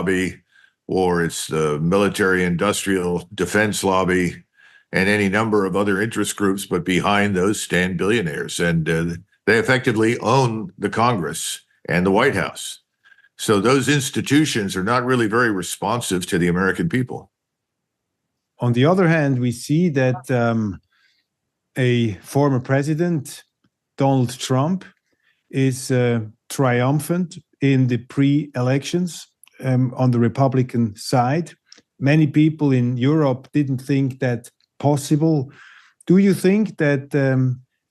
lobby, or it's the military industrial defense lobby, and any number of other interest groups, but behind those stand billionaires. And they effectively own the Congress and the White House. So those institutions are not really very responsive to the American people. On the other hand, we see that a former president, Donald Trump, is triumphant in the pre-elections on the Republican side. Many people in Europe didn't think that possible. Do you think that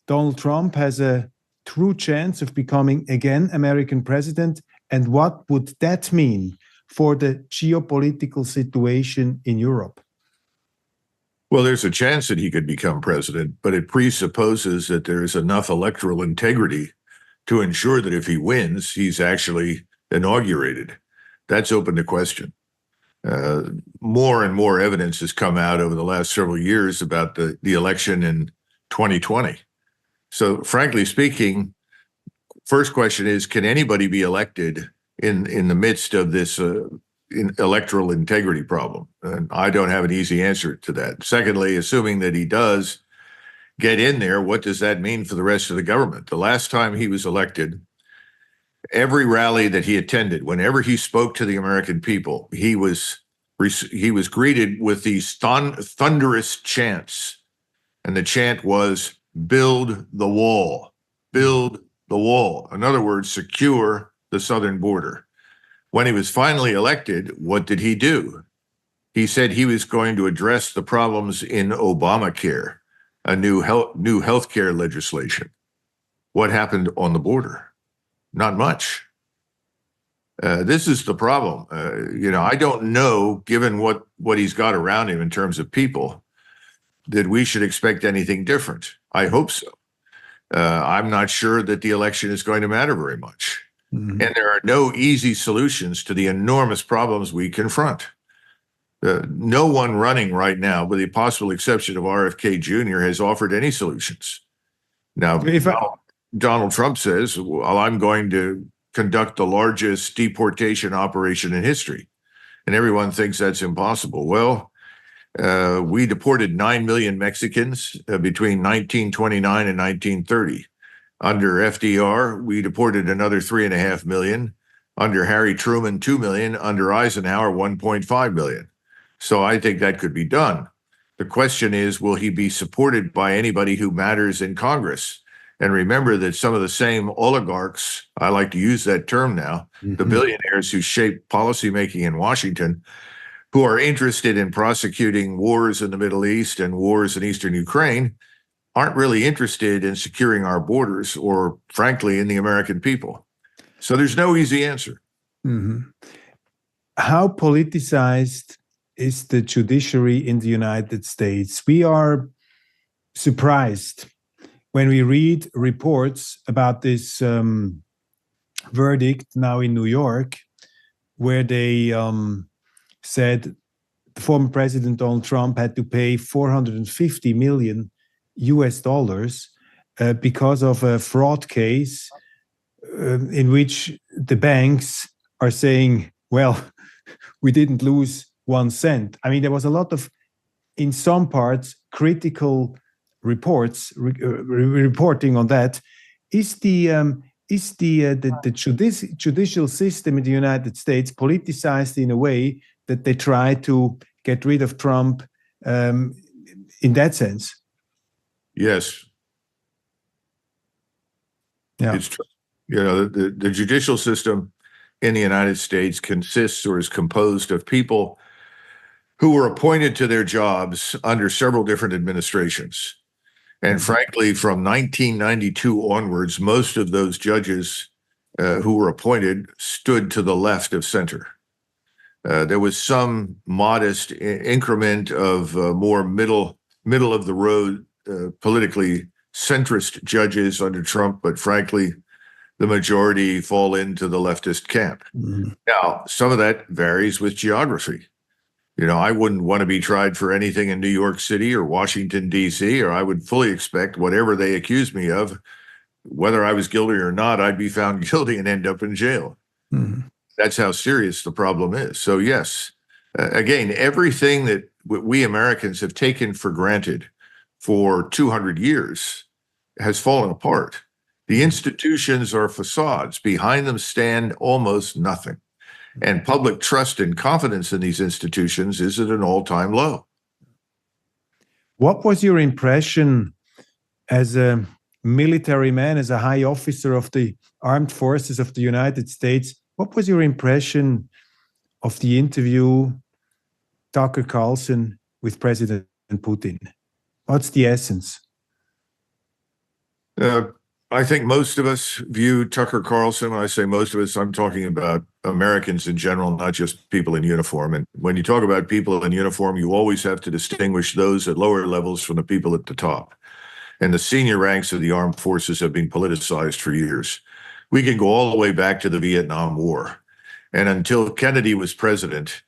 Donald Trump has a true chance of becoming again American president? And what would that mean for the geopolitical situation in Europe? Well, there's a chance that he could become president, but it presupposes that there's enough electoral integrity to ensure that if he wins, he's actually inaugurated. That's open to question. More and more evidence has come out over the last several years about the election in 2020. So frankly speaking, first question is, can anybody be elected in the midst of this electoral integrity problem? And I don't have an easy answer to that. Secondly, assuming that he does get in there, what does that mean for the rest of the government? The last time he was elected, every rally that he attended, whenever he spoke to the American people, he was greeted with these thunderous chants. And the chant was, build the wall, build the wall. In other words, secure the southern border. When he was finally elected, what did he do? He said he was going to address the problems in Obamacare, a new healthcare legislation. What happened on the border? Not much. This is the problem. I don't know, given what he's got around him in terms of people, that we should expect anything different. I hope so. I'm not sure that the election is going to matter very much. Mm-hmm. And there are no easy solutions to the enormous problems we confront. No one running right now, with the possible exception of RFK Jr., has offered any solutions. Now, Donald Trump says, well, I'm going to conduct the largest deportation operation in history. And everyone thinks that's impossible. Well, we deported 9 million Mexicans between 1929 and 1930. Under FDR, we deported another 3.5 million. Under Harry Truman, 2 million. Under Eisenhower, 1.5 million. So I think that could be done. The question is, will he be supported by anybody who matters in Congress? And remember that some of the same oligarchs, I like to use that term now, mm-hmm. the billionaires who shape policymaking in Washington, who are interested in prosecuting wars in the Middle East and wars in Eastern Ukraine, aren't really interested in securing our borders or, frankly, in the American people. So there's no easy answer. Mm-hmm. How politicized is the judiciary in the United States? We are surprised when we read reports about this verdict now in New York, where they said the former president Donald Trump had to pay $450 million because of a fraud case in which the banks are saying, well, we didn't lose 1 cent. I mean, there was a lot of, in some parts, critical reports reporting on that. Is the judicial system in the United States politicized in a way that they try to get rid of Trump in that sense? Yes. Yeah. It's true. The judicial system in the United States consists or is composed of people who were appointed to their jobs under several different administrations. And frankly, from 1992 onwards, most of those judges who were appointed stood to the left of center. There was some modest increment of more middle of the road, politically centrist judges under Trump, but frankly, the majority fall into the leftist camp. Mm-hmm. Now, some of that varies with geography. I wouldn't want to be tried for anything in New York City or Washington, D.C., or I would fully expect whatever they accuse me of, whether I was guilty or not, I'd be found guilty and end up in jail. Mm-hmm. That's how serious the problem is. So yes, again, everything that we Americans have taken for granted for 200 years has fallen apart. The institutions are facades. Behind them stand almost nothing. And public trust and confidence in these institutions is at an all-time low. What was your impression as a military man, as a high officer of the armed forces of the United States? What was your impression of the interview, Tucker Carlson with President Putin? What's the essence? I think most of us view Tucker Carlson. When I say most of us, I'm talking about Americans in general, not just people in uniform. And when you talk about people in uniform, you always have to distinguish those at lower levels from the people at the top. And the senior ranks of the armed forces have been politicized for years. We can go all the way back to the Vietnam War. And until Kennedy was president,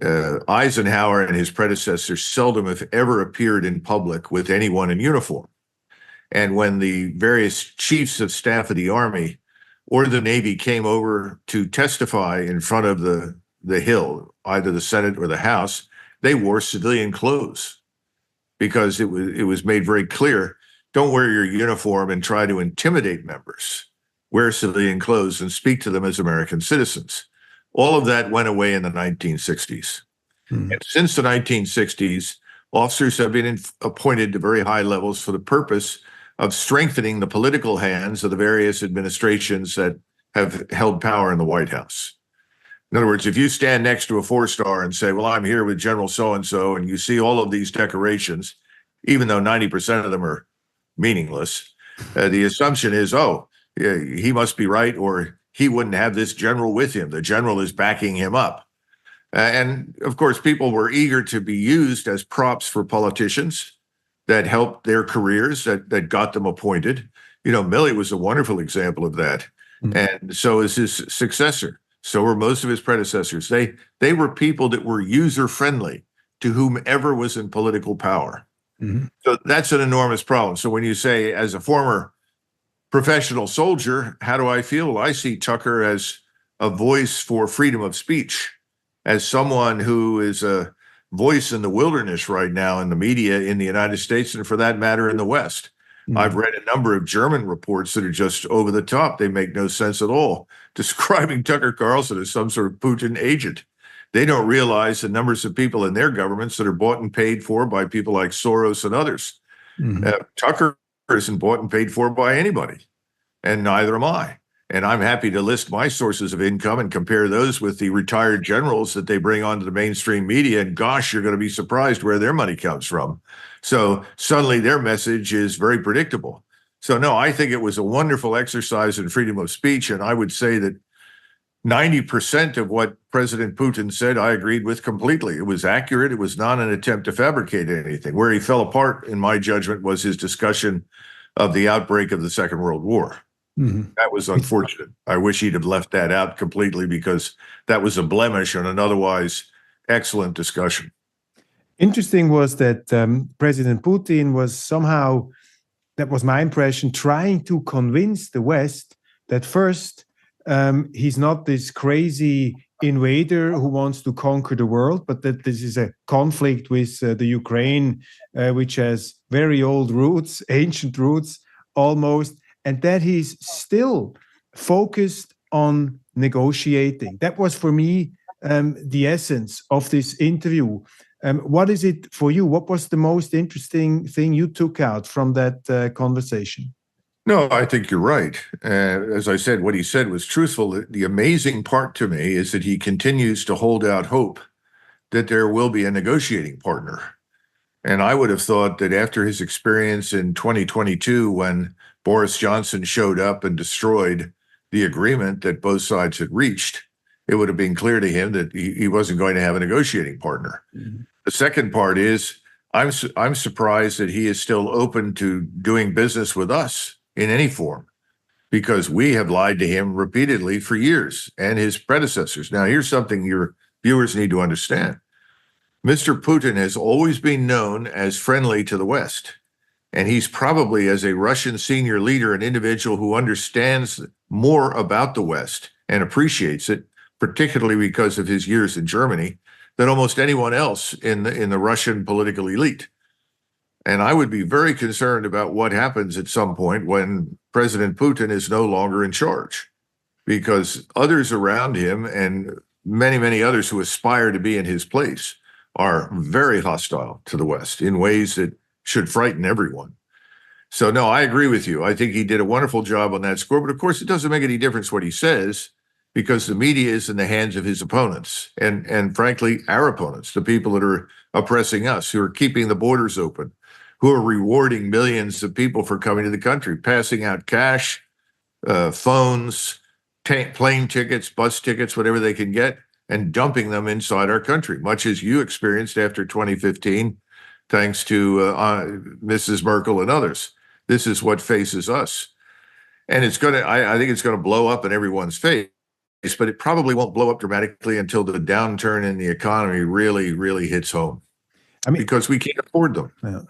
Eisenhower and his predecessors seldom, if ever, appeared in public with anyone in uniform. And when the various chiefs of staff of the Army or the Navy came over to testify in front of the Hill, either the Senate or the House, they wore civilian clothes because it was made very clear, don't wear your uniform and try to intimidate members. Wear civilian clothes and speak to them as American citizens. All of that went away in the 1960s. And since the 1960s, officers have been appointed to very high levels for the purpose of strengthening the political hands of the various administrations that have held power in the White House. In other words, if you stand next to a four-star and say, well, I'm here with General so-and-so, and you see all of these decorations, even though 90% of them are meaningless, the assumption is, oh, yeah, he must be right, or he wouldn't have this general with him. The general is backing him up. And of course, people were eager to be used as props for politicians that helped their careers, that got them appointed. You know, Milley was a wonderful example of that. And so is his successor. So were most of his predecessors. They were people that were user-friendly to whomever was in political power. So that's an enormous problem. So when you say, as a former professional soldier, how do I feel? Well, I see Tucker as a voice for freedom of speech, as someone who is a voice in the wilderness right now in the media in the United States, and for that matter, in the West. I've read a number of German reports that are just over the top. They make no sense at all, describing Tucker Carlson as some sort of Putin agent. They don't realize the numbers of people in their governments that are bought and paid for by people like Soros and others. Tucker isn't bought and paid for by anybody, and neither am I. And I'm happy to list my sources of income and compare those with the retired generals that they bring onto the mainstream media. And gosh, you're going to be surprised where their money comes from. So suddenly their message is very predictable. So no, I think it was a wonderful exercise in freedom of speech. And I would say that 90% of what President Putin said, I agreed with completely. It was accurate. It was not an attempt to fabricate anything. Where he fell apart, in my judgment, was his discussion of the outbreak of the Second World War. That was unfortunate. I wish he'd have left that out completely, because that was a blemish on an otherwise excellent discussion. Interesting was that President Putin was somehow, that was my impression, trying to convince the West that first, he's not this crazy invader who wants to conquer the world, but that this is a conflict with the Ukraine, which has very old roots, ancient roots almost, and that he's still focused on negotiating. That was for me the essence of this interview. What is it for you? What was the most interesting thing you took out from that conversation? No, I think you're right. As I said, what he said was truthful. The amazing part to me is that he continues to hold out hope that there will be a negotiating partner. And I would have thought that after his experience in 2022, when Boris Johnson showed up and destroyed the agreement that both sides had reached, it would have been clear to him that he wasn't going to have a negotiating partner. The second part is, I'm surprised that he is still open to doing business with us in any form, because we have lied to him repeatedly for years, and his predecessors. Now, here's something your viewers need to understand. Mr. Putin has always been known as friendly to the West, and he's probably, as a Russian senior leader, an individual who understands more about the West and appreciates it, particularly because of his years in Germany, than almost anyone else in the Russian political elite. And I would be very concerned about what happens at some point when President Putin is no longer in charge, because others around him and many, many others who aspire to be in his place are very hostile to the West in ways that should frighten everyone. So, no, I agree with you. I think he did a wonderful job on that score. But of course, it doesn't make any difference what he says, because the media is in the hands of his opponents and frankly, our opponents, the people that are oppressing us, who are keeping the borders open, who are rewarding millions of people for coming to the country, passing out cash, phones, plane tickets, bus tickets, whatever they can get, and dumping them inside our country, much as you experienced after 2015, thanks to Mrs. Merkel and others. This is what faces us. And it's going to, I think it's going to blow up in everyone's face, but it probably won't blow up dramatically until the downturn in the economy really, really hits home. I mean, because we can't afford them. Yeah.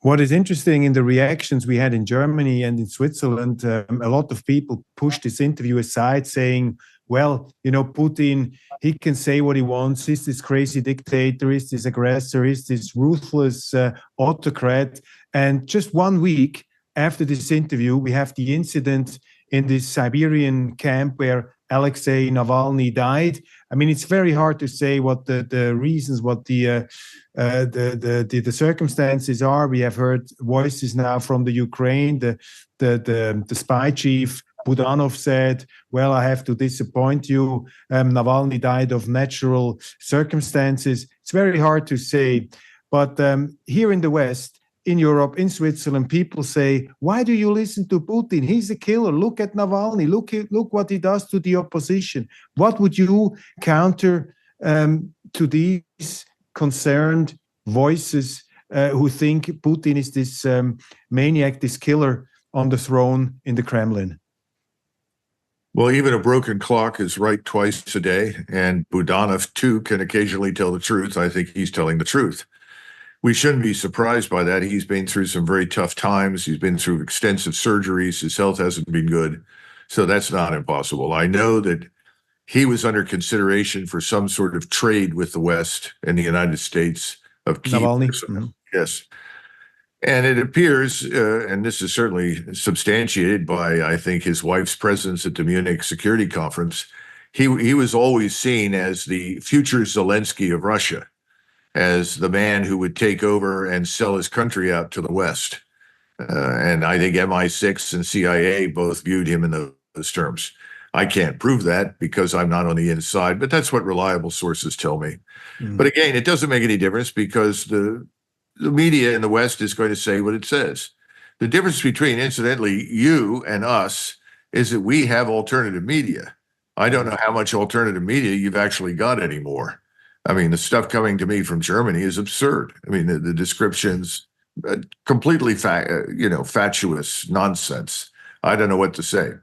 What is interesting in the reactions we had in Germany and in Switzerland, a lot of people pushed this interview aside, saying, well, you know, Putin, he can say what he wants. He's this crazy dictator, he's this aggressor, he's this ruthless autocrat. And just 1 week after this interview, we have the incident in this Siberian camp where Alexei Navalny died. I mean, it's very hard to say what the reasons, what the circumstances are. We have heard voices now from the Ukraine. The spy chief Budanov said, "Well, I have to disappoint you. Navalny died of natural circumstances." It's very hard to say, but here in the West, in Europe, in Switzerland, people say, why do you listen to Putin? He's a killer. Look at Navalny. Look what he does to the opposition. What would you counter to these concerned voices who think Putin is this maniac, this killer on the throne in the Kremlin? Well, even a broken clock is right twice a day, and Budanov, too, can occasionally tell the truth. I think he's telling the truth. We shouldn't be surprised by that. He's been through some very tough times. He's been through extensive surgeries. His health hasn't been good. So that's not impossible. I know that he was under consideration for some sort of trade with the West and the United States of Navalny. Mm-hmm. Yes. And it appears, and this is certainly substantiated by, I think, his wife's presence at the Munich Security Conference, he was always seen as the future Zelensky of Russia, as the man who would take over and sell his country out to the West. And I think MI6 and CIA both viewed him in those terms. I can't prove that because I'm not on the inside, but that's what reliable sources tell me. Mm. But again, it doesn't make any difference because the media in the West is going to say what it says. The difference between, incidentally, you and us is that we have alternative media. I don't know how much alternative media you've actually got anymore. I mean, the stuff coming to me from Germany is absurd. I mean, the descriptions, completely fatuous nonsense. I don't know what to say.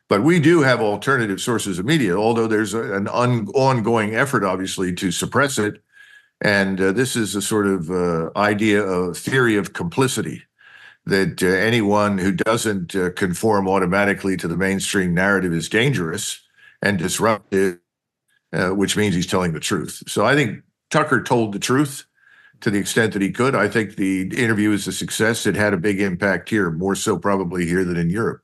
But we do have alternative sources of media, although there's an ongoing effort, obviously, to suppress it. And this is a sort of idea of theory of complicity, that anyone who doesn't conform automatically to the mainstream narrative is dangerous and disruptive, which means he's telling the truth. So I think Tucker told the truth to the extent that he could. I think the interview is a success. It had a big impact here, more so probably here than in Europe.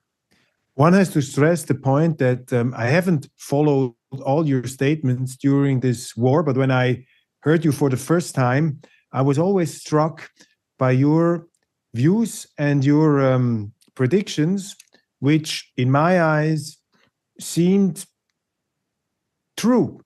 One has to stress the point that I haven't followed all your statements during this war, but when I heard you for the first time, I was always struck by your views and your predictions, which in my eyes seemed true.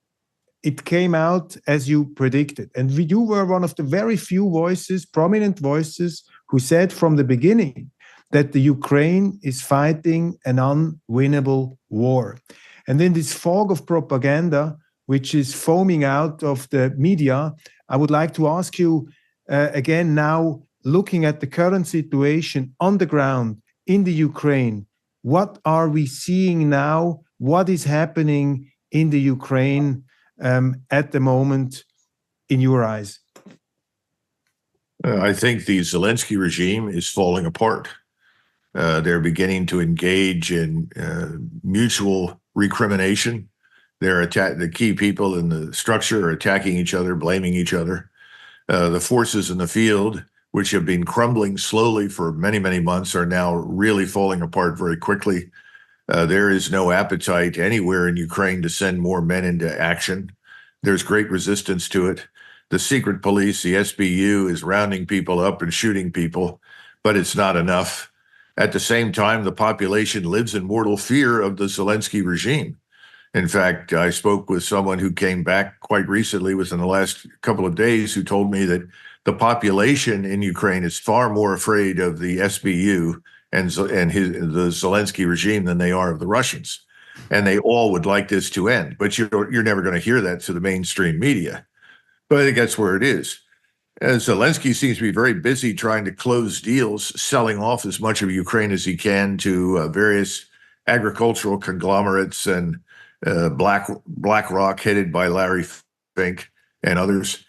It came out as you predicted. And you were one of the very few voices, prominent voices, who said from the beginning that the Ukraine is fighting an unwinnable war. And in this fog of propaganda, which is foaming out of the media, I would like to ask you again now, looking at the current situation on the ground in the Ukraine, what are we seeing now? What is happening in the Ukraine at the moment in your eyes? I think the Zelensky regime is falling apart. They're beginning to engage in mutual recrimination. The key people in the structure are attacking each other, blaming each other. The forces in the field, which have been crumbling slowly for many, many months, are now really falling apart very quickly. There is no appetite anywhere in Ukraine to send more men into action. There's great resistance to it. The secret police, the SBU, is rounding people up and shooting people, but it's not enough. At the same time, the population lives in mortal fear of the Zelensky regime. In fact, I spoke with someone who came back quite recently, within the last couple of days, who told me that the population in Ukraine is far more afraid of the SBU and the Zelensky regime than they are of the Russians. And they all would like this to end. But you're never going to hear that to the mainstream media. But I think that's where it is. Zelensky seems to be very busy trying to close deals, selling off as much of Ukraine as he can to various agricultural conglomerates and BlackRock, headed by Larry Fink and others.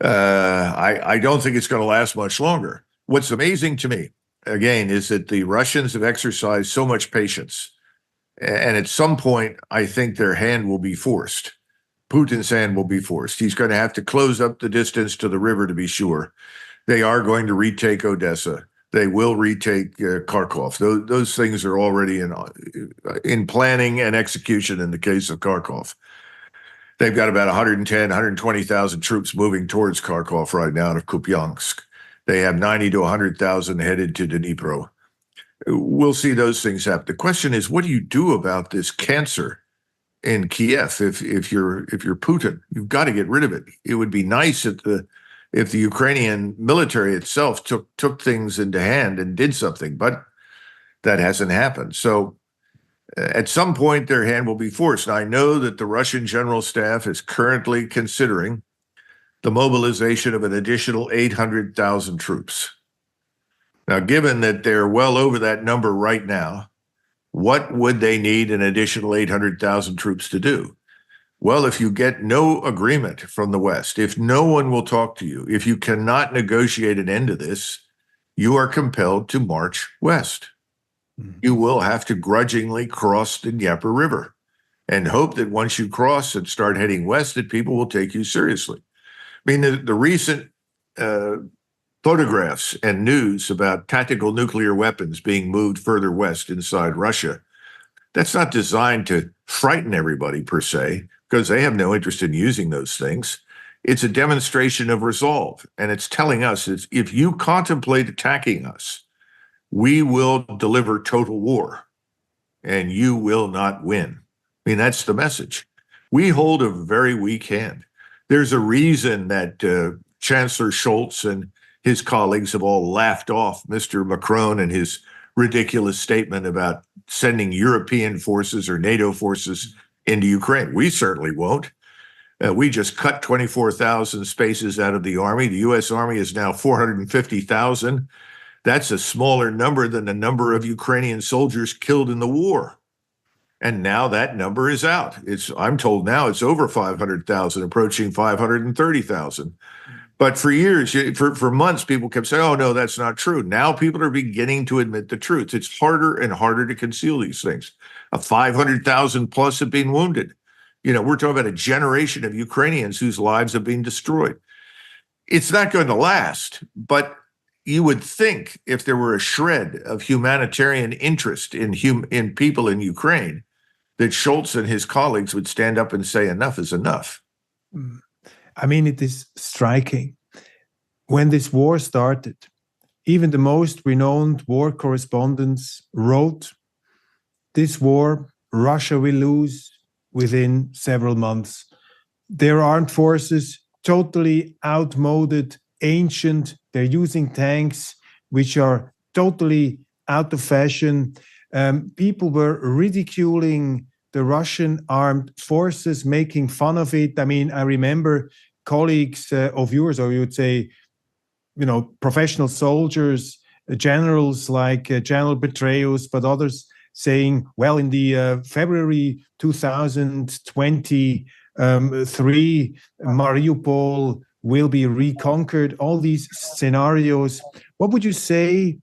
I don't think it's going to last much longer. What's amazing to me, again, is that the Russians have exercised so much patience. And at some point, I think their hand will be forced. Putin's hand will be forced. He's going to have to close up the distance to the river to be sure. They are going to retake Odessa. They will retake Kharkov. Those things are already in planning and execution in the case of Kharkov. They've got about 110, 120,000 troops moving towards Kharkov right now, to Kupiansk. They have 90 to 100,000 headed to Dnipro. We'll see those things happen. The question is, what do you do about this cancer in Kiev? If you're Putin, you've got to get rid of it. It would be nice if the Ukrainian military itself took things into hand and did something, but that hasn't happened. So at some point, their hand will be forced. Now, I know that the Russian General Staff is currently considering the mobilization of an additional 800,000 troops. Now, given that they're well over that number right now, what would they need an additional 800,000 troops to do? Well, if you get no agreement from the West, if no one will talk to you, if you cannot negotiate an end to this, you are compelled to march west. You will have to grudgingly cross the Dnieper River and hope that once you cross and start heading west, that people will take you seriously. I mean, the recent photographs and news about tactical nuclear weapons being moved further west inside Russia, that's not designed to frighten everybody per se, because they have no interest in using those things. It's a demonstration of resolve. And it's telling us that if you contemplate attacking us, we will deliver total war and you will not win. I mean, that's the message. We hold a very weak hand. There's a reason that Chancellor Scholz and his colleagues have all laughed off Mr. Macron and his ridiculous statement about sending European forces or NATO forces into Ukraine. We certainly won't. We just cut 24,000 spaces out of the Army. The U.S. Army is now 450,000. That's a smaller number than the number of Ukrainian soldiers killed in the war. And now that number is out. I'm told now it's over 500,000, approaching 530,000. But for years, for months, people kept saying, oh, no, that's not true. Now people are beginning to admit the truth. It's harder and harder to conceal these things. 500,000 plus have been wounded. You know, we're talking about a generation of Ukrainians whose lives have been destroyed. It's not going to last, but you would think if there were a shred of humanitarian interest in people in Ukraine, that Scholz and his colleagues would stand up and say enough is enough. I mean, it is striking. When this war started, even the most renowned war correspondents wrote, this war, Russia will lose within several months. Their armed forces, totally outmoded, ancient. They're using tanks which are totally out of fashion. People were ridiculing the Russian armed forces, making fun of it. I mean, I remember colleagues of yours, or you would say, you know, professional soldiers, generals like General Petraeus, but others saying, well, in the February 2023, Mariupol will be reconquered, all these scenarios. What would you say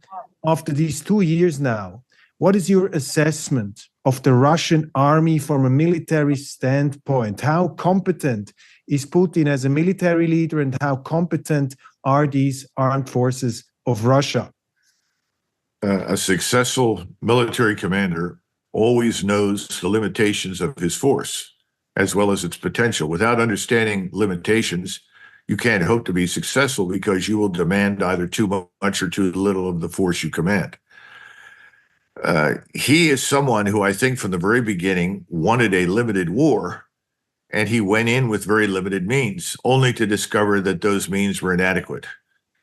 after these 2 years now? What is your assessment of the Russian army from a military standpoint? How competent is Putin as a military leader, and how competent are these armed forces of Russia? A successful military commander always knows the limitations of his force as well as its potential. Without understanding limitations, you can't hope to be successful because you will demand either too much or too little of the force you command. He is someone who I think from the very beginning wanted a limited war, and he went in with very limited means, only to discover that those means were inadequate.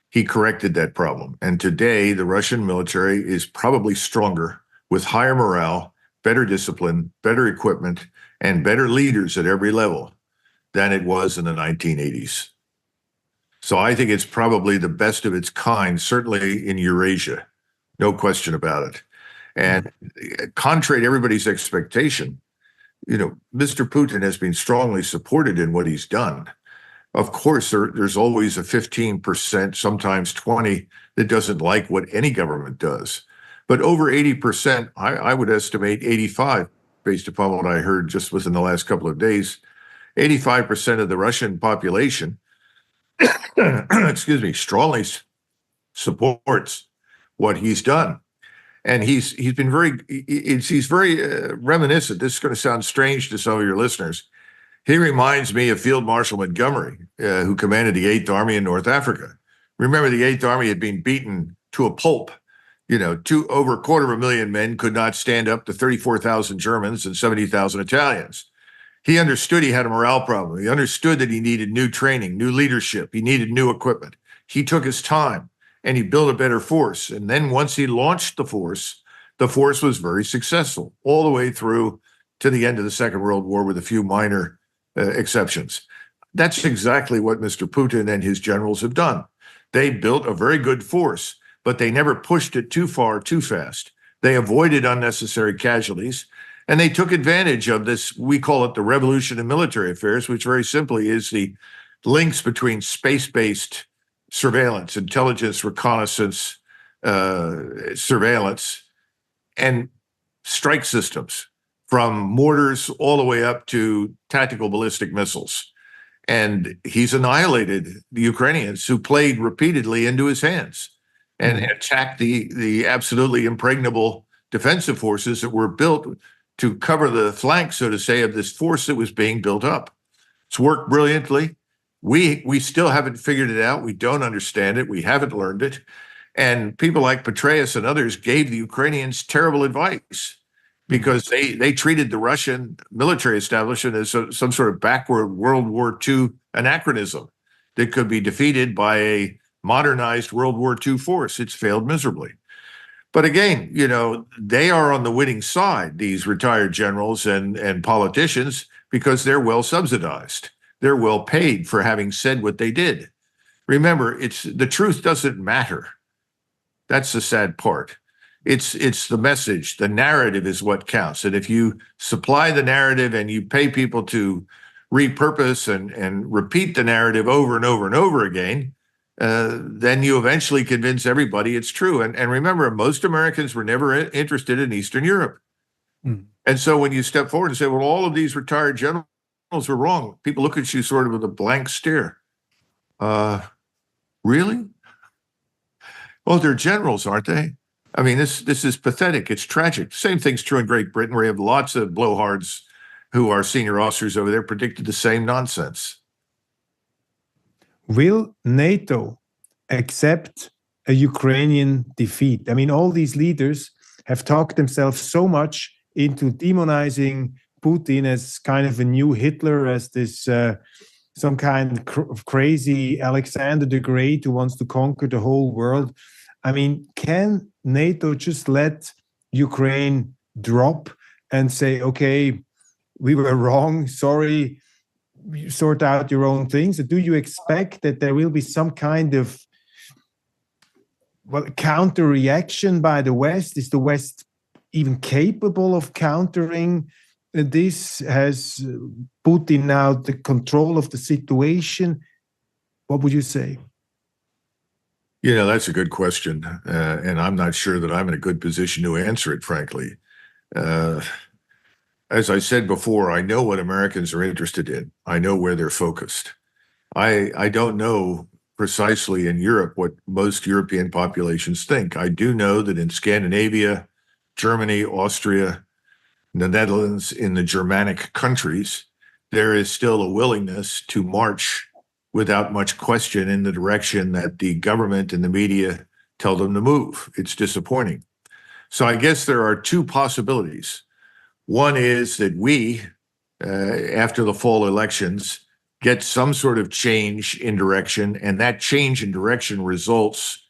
He corrected that problem. And today, the Russian military is probably stronger with higher morale, better discipline, better equipment, and better leaders at every level than it was in the 1980s. So I think it's probably the best of its kind, certainly in Eurasia, no question about it. And contrary to everybody's expectation, Mr. Putin has been strongly supported in what he's done. Of course, there's always a 15%, sometimes 20%, that doesn't like what any government does. But over 80%, I would estimate 85%, based upon what I heard just within the last couple of days, 85% of the Russian population, excuse me, strongly supports what he's done. And he's been he's very reminiscent. This is going to sound strange to some of your listeners. He reminds me of Field Marshal Montgomery, who commanded the 8th Army in North Africa. Remember, the 8th Army had been beaten to a pulp. Over a 250,000 men could not stand up to 34,000 Germans and 70,000 Italians. He understood he had a morale problem. He understood that he needed new training, new leadership. He needed new equipment. He took his time and he built a better force. And then once he launched the force was very successful all the way through to the end of the Second World War with a few minor exceptions. That's exactly what Mr. Putin and his generals have done. They built a very good force, but they never pushed it too far, too fast. They avoided unnecessary casualties, and they took advantage of this. We call it the revolution in military affairs, which very simply is the links between space-based surveillance, intelligence, reconnaissance, surveillance, and strike systems, from mortars all the way up to tactical ballistic missiles. And he's annihilated the Ukrainians who played repeatedly into his hands and attacked the absolutely impregnable defensive forces that were built to cover the flanks, so to say, of this force that was being built up. It's worked brilliantly. We still haven't figured it out. We don't understand it. We haven't learned it. And people like Petraeus and others gave the Ukrainians terrible advice, because they treated the Russian military establishment as some sort of backward World War II anachronism that could be defeated by a modernized World War II force. It's failed miserably. But again, they are on the winning side, these retired generals and politicians, because they're well subsidized. They're well paid for having said what they did. Remember, the truth doesn't matter. That's the sad part. It's the message. The narrative is what counts. And if you supply the narrative and you pay people to repurpose and repeat the narrative over and over and over again, then you eventually convince everybody it's true. And remember, most Americans were never interested in Eastern Europe. And so when you step forward and say, well, all of these retired generals were wrong, people look at you sort of with a blank stare. Really? Oh, they're generals, aren't they? I mean, this is pathetic. It's tragic. Same thing's true in Great Britain, where you have lots of blowhards who are senior officers over there predicted the same nonsense. Will NATO accept a Ukrainian defeat? I mean, all these leaders have talked themselves so much into demonizing Putin as kind of a new Hitler, as this some kind of crazy Alexander the Great who wants to conquer the whole world. I mean, can NATO just let Ukraine drop and say, okay, we were wrong, sorry, you sort out your own things? Or do you expect that there will be some kind of counter reaction by the West? Is the West even capable of countering this? Has Putin now the control of the situation? What would you say? That's a good question. And I'm not sure that I'm in a good position to answer it, frankly. as I said before, I know what Americans are interested in. I know where they're focused. I don't know precisely in Europe what most European populations think. I do know that in Scandinavia, Germany, Austria, the Netherlands, in the Germanic countries, there is still a willingness to march without much question in the direction that the government and the media tell them to move. It's disappointing. So I guess there are two possibilities. One is that we, after the fall elections, get some sort of change in direction, and that change in direction results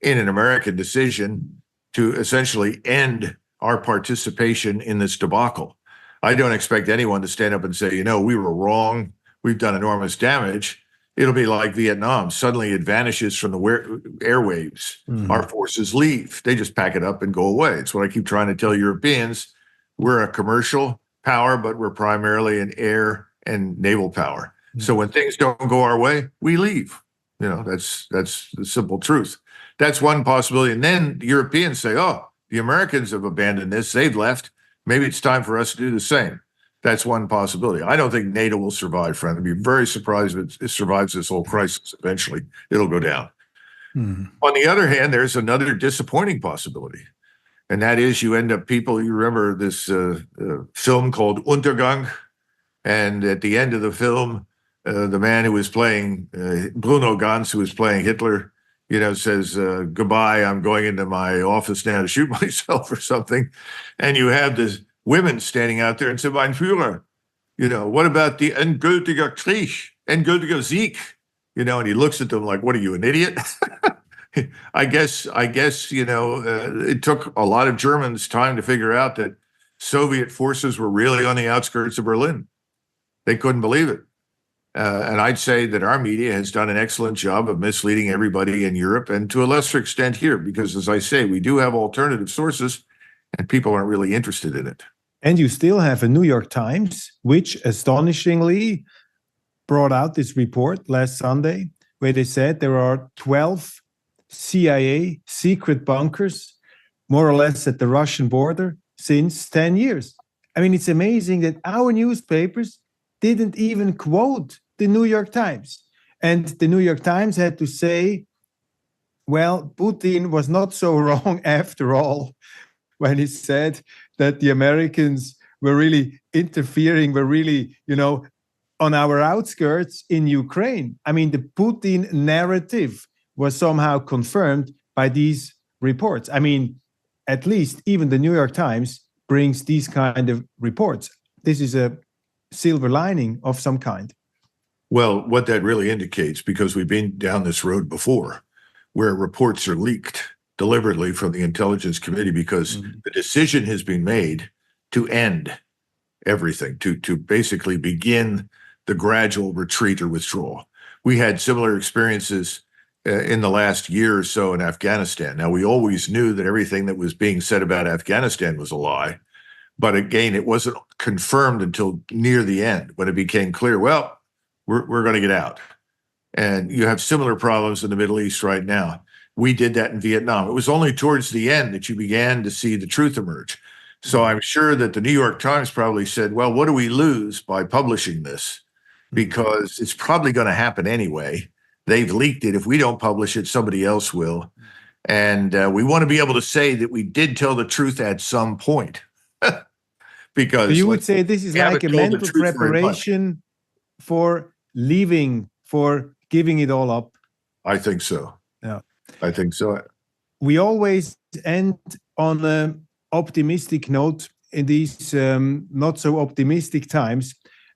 in an American decision to essentially end our participation in this debacle. I don't expect anyone to stand up and say, we were wrong. We've done enormous damage. It'll be like Vietnam. Suddenly it vanishes from the airwaves. Mhm. Our forces leave. They just pack it up and go away. It's what I keep trying to tell Europeans. We're a commercial power, but we're primarily an air and naval power. So when things don't go our way, we leave. That's the simple truth. That's one possibility. And then the Europeans say, oh, the Americans have abandoned this. They've left. Maybe it's time for us to do the same. That's one possibility. I don't think NATO will survive, friend. I'd be very surprised if it survives this whole crisis. Eventually, it'll go down. Mhm. On the other hand, there's another disappointing possibility. And that is you remember this film called Untergang. And at the end of the film, the man who was playing, Bruno Ganz, who was playing Hitler, says, goodbye, I'm going into my office now to shoot myself or something. And you have this women standing out there and say, Mein Führer, what about the endgültiger Krieg, endgültiger Sieg? And he looks at them like, what are you, an idiot? I guess, it took a lot of Germans time to figure out that Soviet forces were really on the outskirts of Berlin. They couldn't believe it. And I'd say that our media has done an excellent job of misleading everybody in Europe and to a lesser extent here, because as I say, we do have alternative sources and people aren't really interested in it. And you still have a New York Times, which astonishingly brought out this report last Sunday, where they said there are 12 CIA secret bunkers, more or less at the Russian border, since 10 years. I mean, it's amazing that our newspapers didn't even quote the New York Times. And the New York Times had to say, well, Putin was not so wrong after all when he said that the Americans were really interfering, were really, on our outskirts in Ukraine. I mean, the Putin narrative was somehow confirmed by these reports. I mean, at least even the New York Times brings these kind of reports. This is a silver lining of some kind. Well, what that really indicates, because we've been down this road before, where reports are leaked deliberately from the intelligence committee because the decision has been made to end everything, to basically begin the gradual retreat or withdrawal. We had similar experiences in the last year or so in Afghanistan. Now, we always knew that everything that was being said about Afghanistan was a lie. But again, it wasn't confirmed until near the end when it became clear, well, we're going to get out. And you have similar problems in the Middle East right now. We did that in Vietnam. It was only towards the end that you began to see the truth emerge. So I'm sure that the New York Times probably said, well, what do we lose by publishing this? Because it's probably going to happen anyway. They've leaked it. If we don't publish it, somebody else will. And we want to be able to say that we did tell the truth at some point. Because so you would say this is like a mental preparation for leaving, for giving it all up? I think so. Yeah, I think so. We always end on an optimistic note in these not so optimistic times.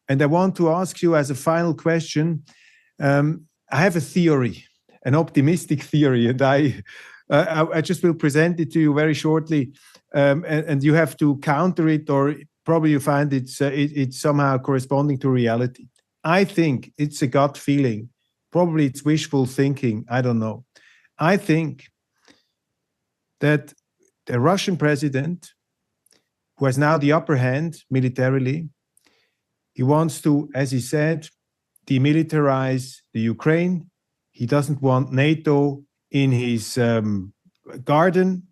And I want to ask you as a final question, I have a theory, an optimistic theory, and I just will present it to you very shortly. And you have to counter it, or probably you find it's somehow corresponding to reality. I think it's a gut feeling. Probably it's wishful thinking. I don't know. I think that the Russian president, who has now the upper hand militarily, he wants to, as he said, demilitarize the Ukraine. He doesn't want NATO in his garden.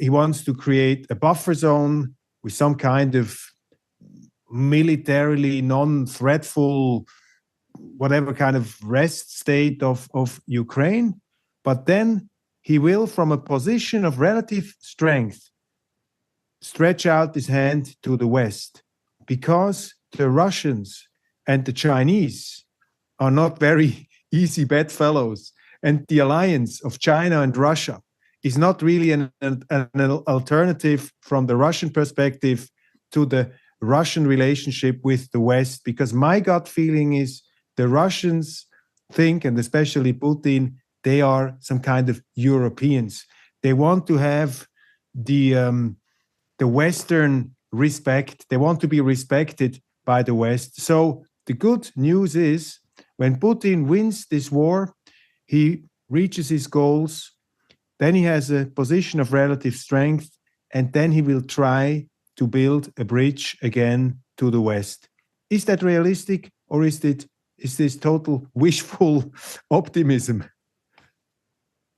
He wants to create a buffer zone with some kind of militarily non-threatful, whatever kind of rest state of Ukraine. But then he will, from a position of relative strength, stretch out his hand to the West, because the Russians and the Chinese are not very easy bedfellows. And the alliance of China and Russia is not really an alternative from the Russian perspective to the Russian relationship with the West, because my gut feeling is the Russians think, and especially Putin, they are some kind of Europeans. They want to have the Western respect. They want to be respected by the West. So the good news is, when Putin wins this war, he reaches his goals, then he has a position of relative strength, and then he will try to build a bridge again to the West. Is that realistic, or is this total wishful optimism?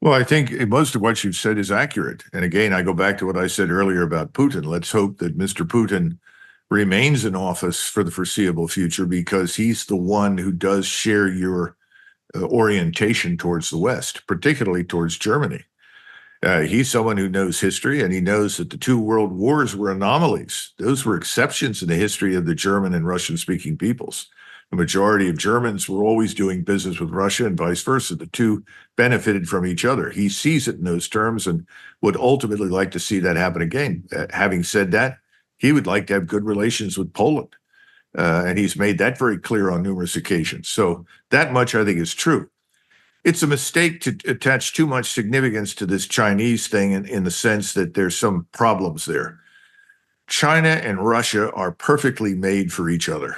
Well, I think most of what you've said is accurate. And again, I go back to what I said earlier about Putin. Let's hope that Mr. Putin remains in office for the foreseeable future, because he's the one who does share your orientation towards the West, particularly towards Germany. He's someone who knows history, and he knows that the two world wars were anomalies. Those were exceptions in the history of the German and Russian-speaking peoples. The majority of Germans were always doing business with Russia and vice versa. The two benefited from each other. He sees it in those terms and would ultimately like to see that happen again. Having said that, he would like to have good relations with Poland. And he's made that very clear on numerous occasions. So that much, I think, is true. It's a mistake to attach too much significance to this Chinese thing in the sense that there's some problems there. China and Russia are perfectly made for each other.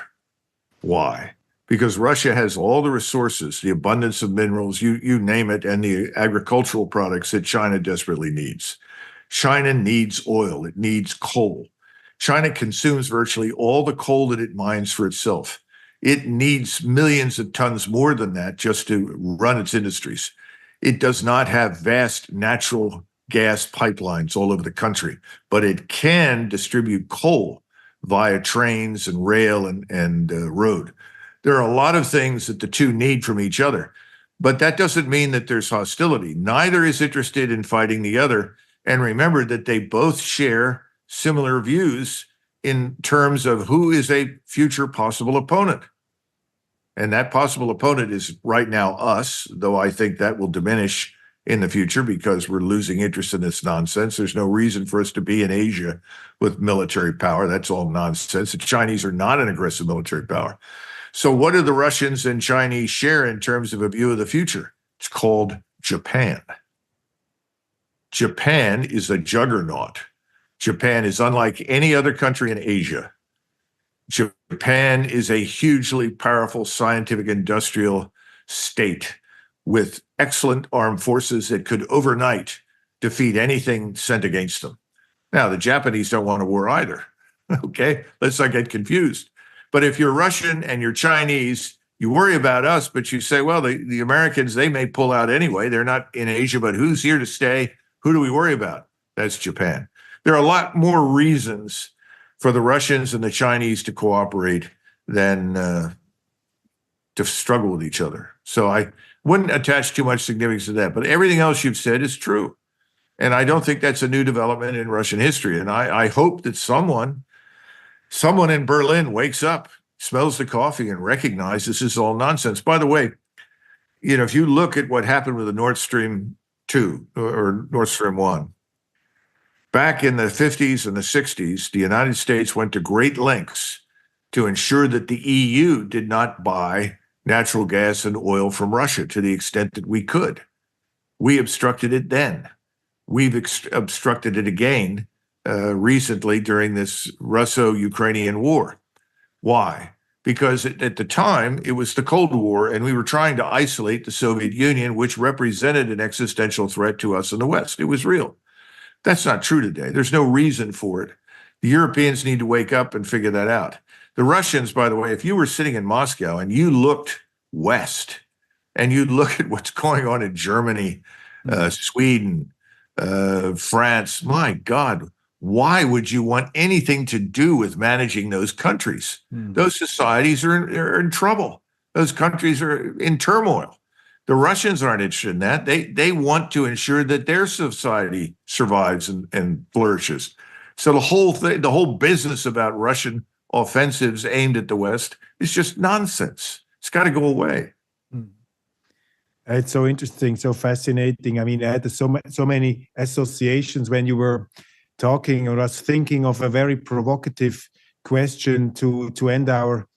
Why? Because Russia has all the resources, the abundance of minerals, you name it, and the agricultural products that China desperately needs. China needs oil. It needs coal. China consumes virtually all the coal that it mines for itself. It needs millions of tons more than that just to run its industries. It does not have vast natural gas pipelines all over the country, but it can distribute coal via trains and rail and road. There are a lot of things that the two need from each other, but that doesn't mean that there's hostility. Neither is interested in fighting the other. And remember that they both share similar views in terms of who is a future possible opponent. And that possible opponent is right now us, though I think that will diminish in the future because we're losing interest in this nonsense. There's no reason for us to be in Asia with military power. That's all nonsense. The Chinese are not an aggressive military power. So what do the Russians and Chinese share in terms of a view of the future? It's called Japan. Japan is a juggernaut. Japan is unlike any other country in Asia. Japan is a hugely powerful scientific industrial state with excellent armed forces that could overnight defeat anything sent against them. Now, the Japanese don't want a war either. Okay, let's not get confused. But if you're Russian and you're Chinese, you worry about us, but you say, well, the Americans, they may pull out anyway. They're not in Asia, but who's here to stay? Who do we worry about? That's Japan. There are a lot more reasons for the Russians and the Chinese to cooperate than to struggle with each other. So I wouldn't attach too much significance to that. But everything else you've said is true. And I don't think that's a new development in Russian history. And I hope that someone in Berlin wakes up, smells the coffee, and recognizes this is all nonsense. By the way, if you look at what happened with the Nord Stream 2 or Nord Stream 1, back in the 50s and the 60s, the United States went to great lengths to ensure that the EU did not buy natural gas and oil from Russia to the extent that we could. We obstructed it then. We've obstructed it again recently during this Russo-Ukrainian war. Why? Because at the time, it was the Cold War, and we were trying to isolate the Soviet Union, which represented an existential threat to us in the West. It was real. That's not true today. There's no reason for it. The Europeans need to wake up and figure that out. The Russians, by the way, if you were sitting in Moscow and you looked west and you look at what's going on in Germany, Sweden, France, my God, why would you want anything to do with managing those countries? Those societies are in trouble. Those countries are in turmoil. The Russians aren't interested in that. They want to ensure that their society survives and flourishes. So the whole thing, the whole business about Russian offensives aimed at the West is just nonsense. It's got to go away. It's so interesting, so fascinating. I mean, I had so many associations when you were talking, or I was thinking of a very provocative question to end our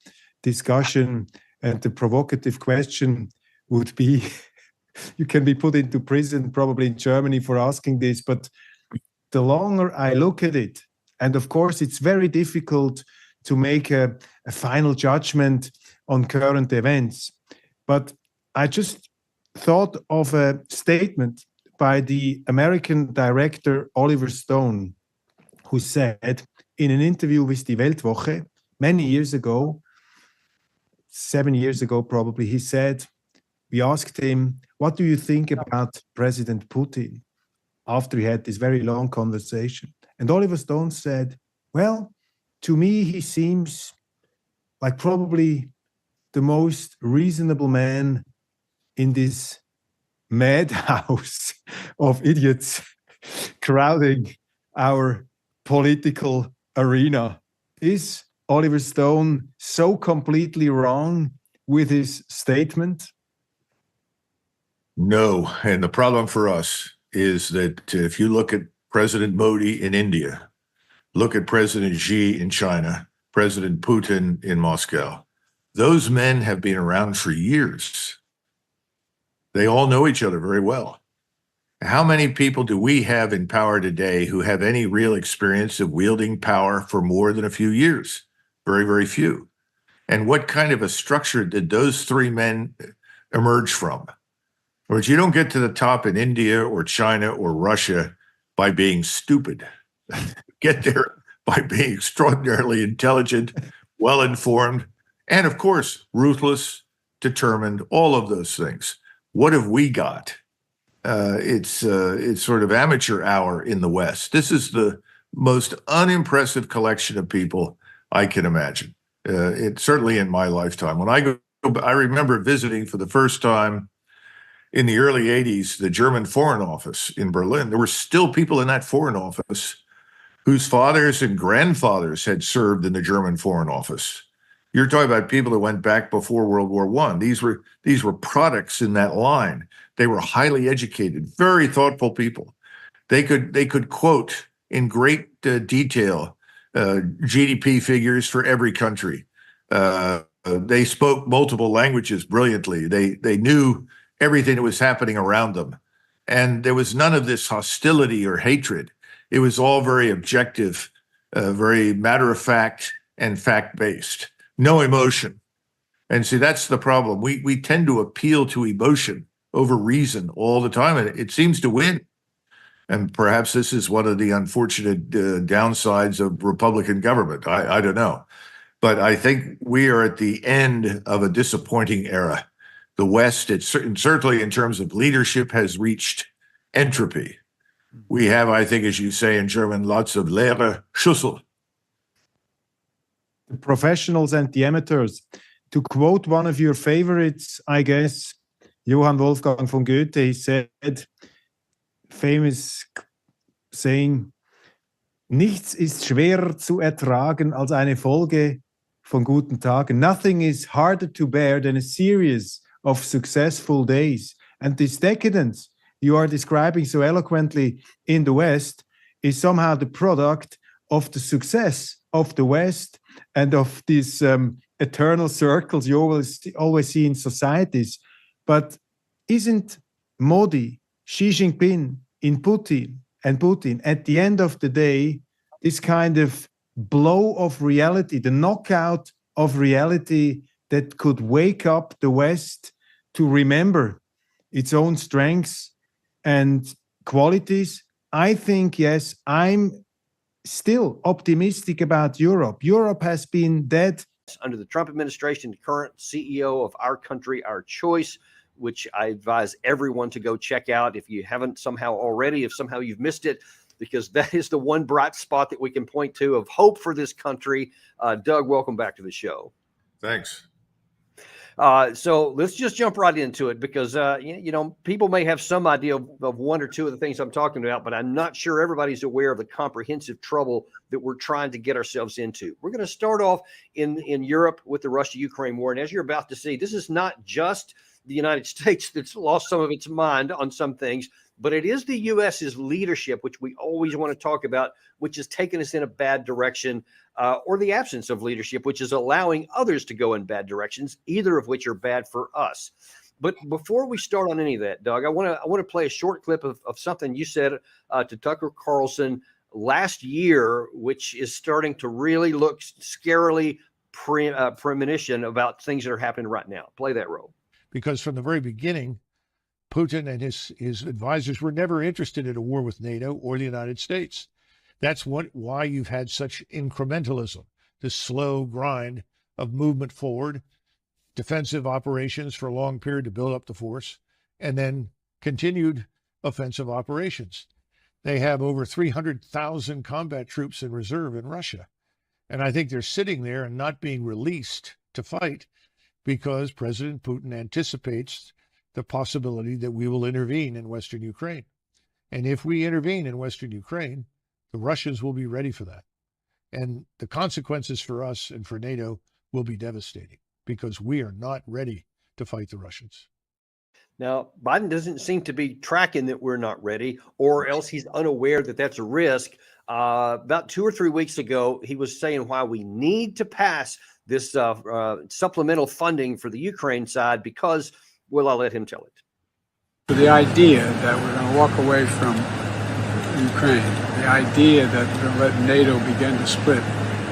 discussion. And the provocative question would be, you can be put into prison probably in Germany for asking this, but the longer I look at it, and of course it's very difficult to make a final judgment on current events, but I just thought of a statement by the American director Oliver Stone, who said in an interview with Die Weltwoche many years ago, 7 years ago probably, he said, we asked him, what do you think about President Putin? After he had this very long conversation. And Oliver Stone said, well, to me, he seems like probably the most reasonable man in this madhouse of idiots crowding our political arena. Is Oliver Stone so completely wrong with his statement? No. And the problem for us is that if you look at President Modi in India, look at President Xi in China, President Putin in Moscow, those men have been around for years. They all know each other very well. How many people do we have in power today who have any real experience of wielding power for more than a few years? Very, very few. And what kind of a structure did those three men emerge from? Whereas you don't get to the top in India or China or Russia by being stupid. Get there by being extraordinarily intelligent, well-informed, and of course, ruthless, determined, all of those things. What have we got? It's sort of amateur hour in the West. This is the most unimpressive collection of people I can imagine. It certainly in my lifetime. When I remember visiting for the first time in the early 80s, the German Foreign Office in Berlin. There were still people in that Foreign Office whose fathers and grandfathers had served in the German Foreign Office. You're talking about people that went back before World War I. These were products in that line. They were highly educated, very thoughtful people. They could quote in great detail GDP figures for every country. They spoke multiple languages brilliantly. They knew everything that was happening around them. And there was none of this hostility or hatred. It was all very objective, very matter of fact and fact-based. No emotion. And see, that's the problem. We tend to appeal to emotion over reason all the time, and it seems to win. And perhaps this is one of the unfortunate downsides of Republican government. I don't know. But I think we are at the end of a disappointing era. The West, certainly in terms of leadership, has reached entropy. We have, I think, as you say in German, lots of leere Schüssel. The professionals and the amateurs. To quote one of your favorites, I guess, Johann Wolfgang von Goethe, he said, famous saying, nichts ist schwerer zu ertragen als eine Folge von guten Tagen. Nothing is harder to bear than a series of successful days. And this decadence you are describing so eloquently in the West is somehow the product of the success of the West and of these eternal circles you always see in societies. But isn't Modi, Xi Jinping, Putin, at the end of the day, this kind of blow of reality, the knockout of reality that could wake up the West to remember its own strengths and qualities? I think, yes, I'm still optimistic about Europe. Europe has been dead. Under the Trump administration, the current CEO of Our Country, Our Choice, which I advise everyone to go check out if you haven't somehow already, if somehow you've missed it. because that is the one bright spot that we can point to of hope for this country. Doug, welcome back to the show. Thanks. So let's just jump right into it because, people may have some idea of one or two of the things I'm talking about, but I'm not sure everybody's aware of the comprehensive trouble that we're trying to get ourselves into. We're going to start off in Europe with the Russia-Ukraine war. And as you're about to see, this is not just the United States that's lost some of its mind on some things, but it is the U.S.'s leadership, which we always want to talk about, which has taken us in a bad direction, or the absence of leadership, which is allowing others to go in bad directions, either of which are bad for us. But before we start on any of that, Doug, I want to play a short clip of something you said to Tucker Carlson last year, which is starting to really look scarily premonition about things that are happening right now. Play that roll. Because from the very beginning, Putin and his advisors were never interested in a war with NATO or the United States. That's why you've had such incrementalism, this slow grind of movement forward, defensive operations for a long period to build up the force, and then continued offensive operations. They have over 300,000 combat troops in reserve in Russia. And I think they're sitting there and not being released to fight because President Putin anticipates the possibility that we will intervene in Western Ukraine. And if we intervene in Western Ukraine, the Russians will be ready for that. And the consequences for us and for NATO will be devastating because we are not ready to fight the Russians. Now, Biden doesn't seem to be tracking that we're not ready, or else he's unaware that that's a risk. About 2 or 3 weeks ago, he was saying why we need to pass this supplemental funding for the Ukraine side because, well, I'll let him tell it. The idea that we're going to walk away from Ukraine, the idea that we're going to let NATO begin to split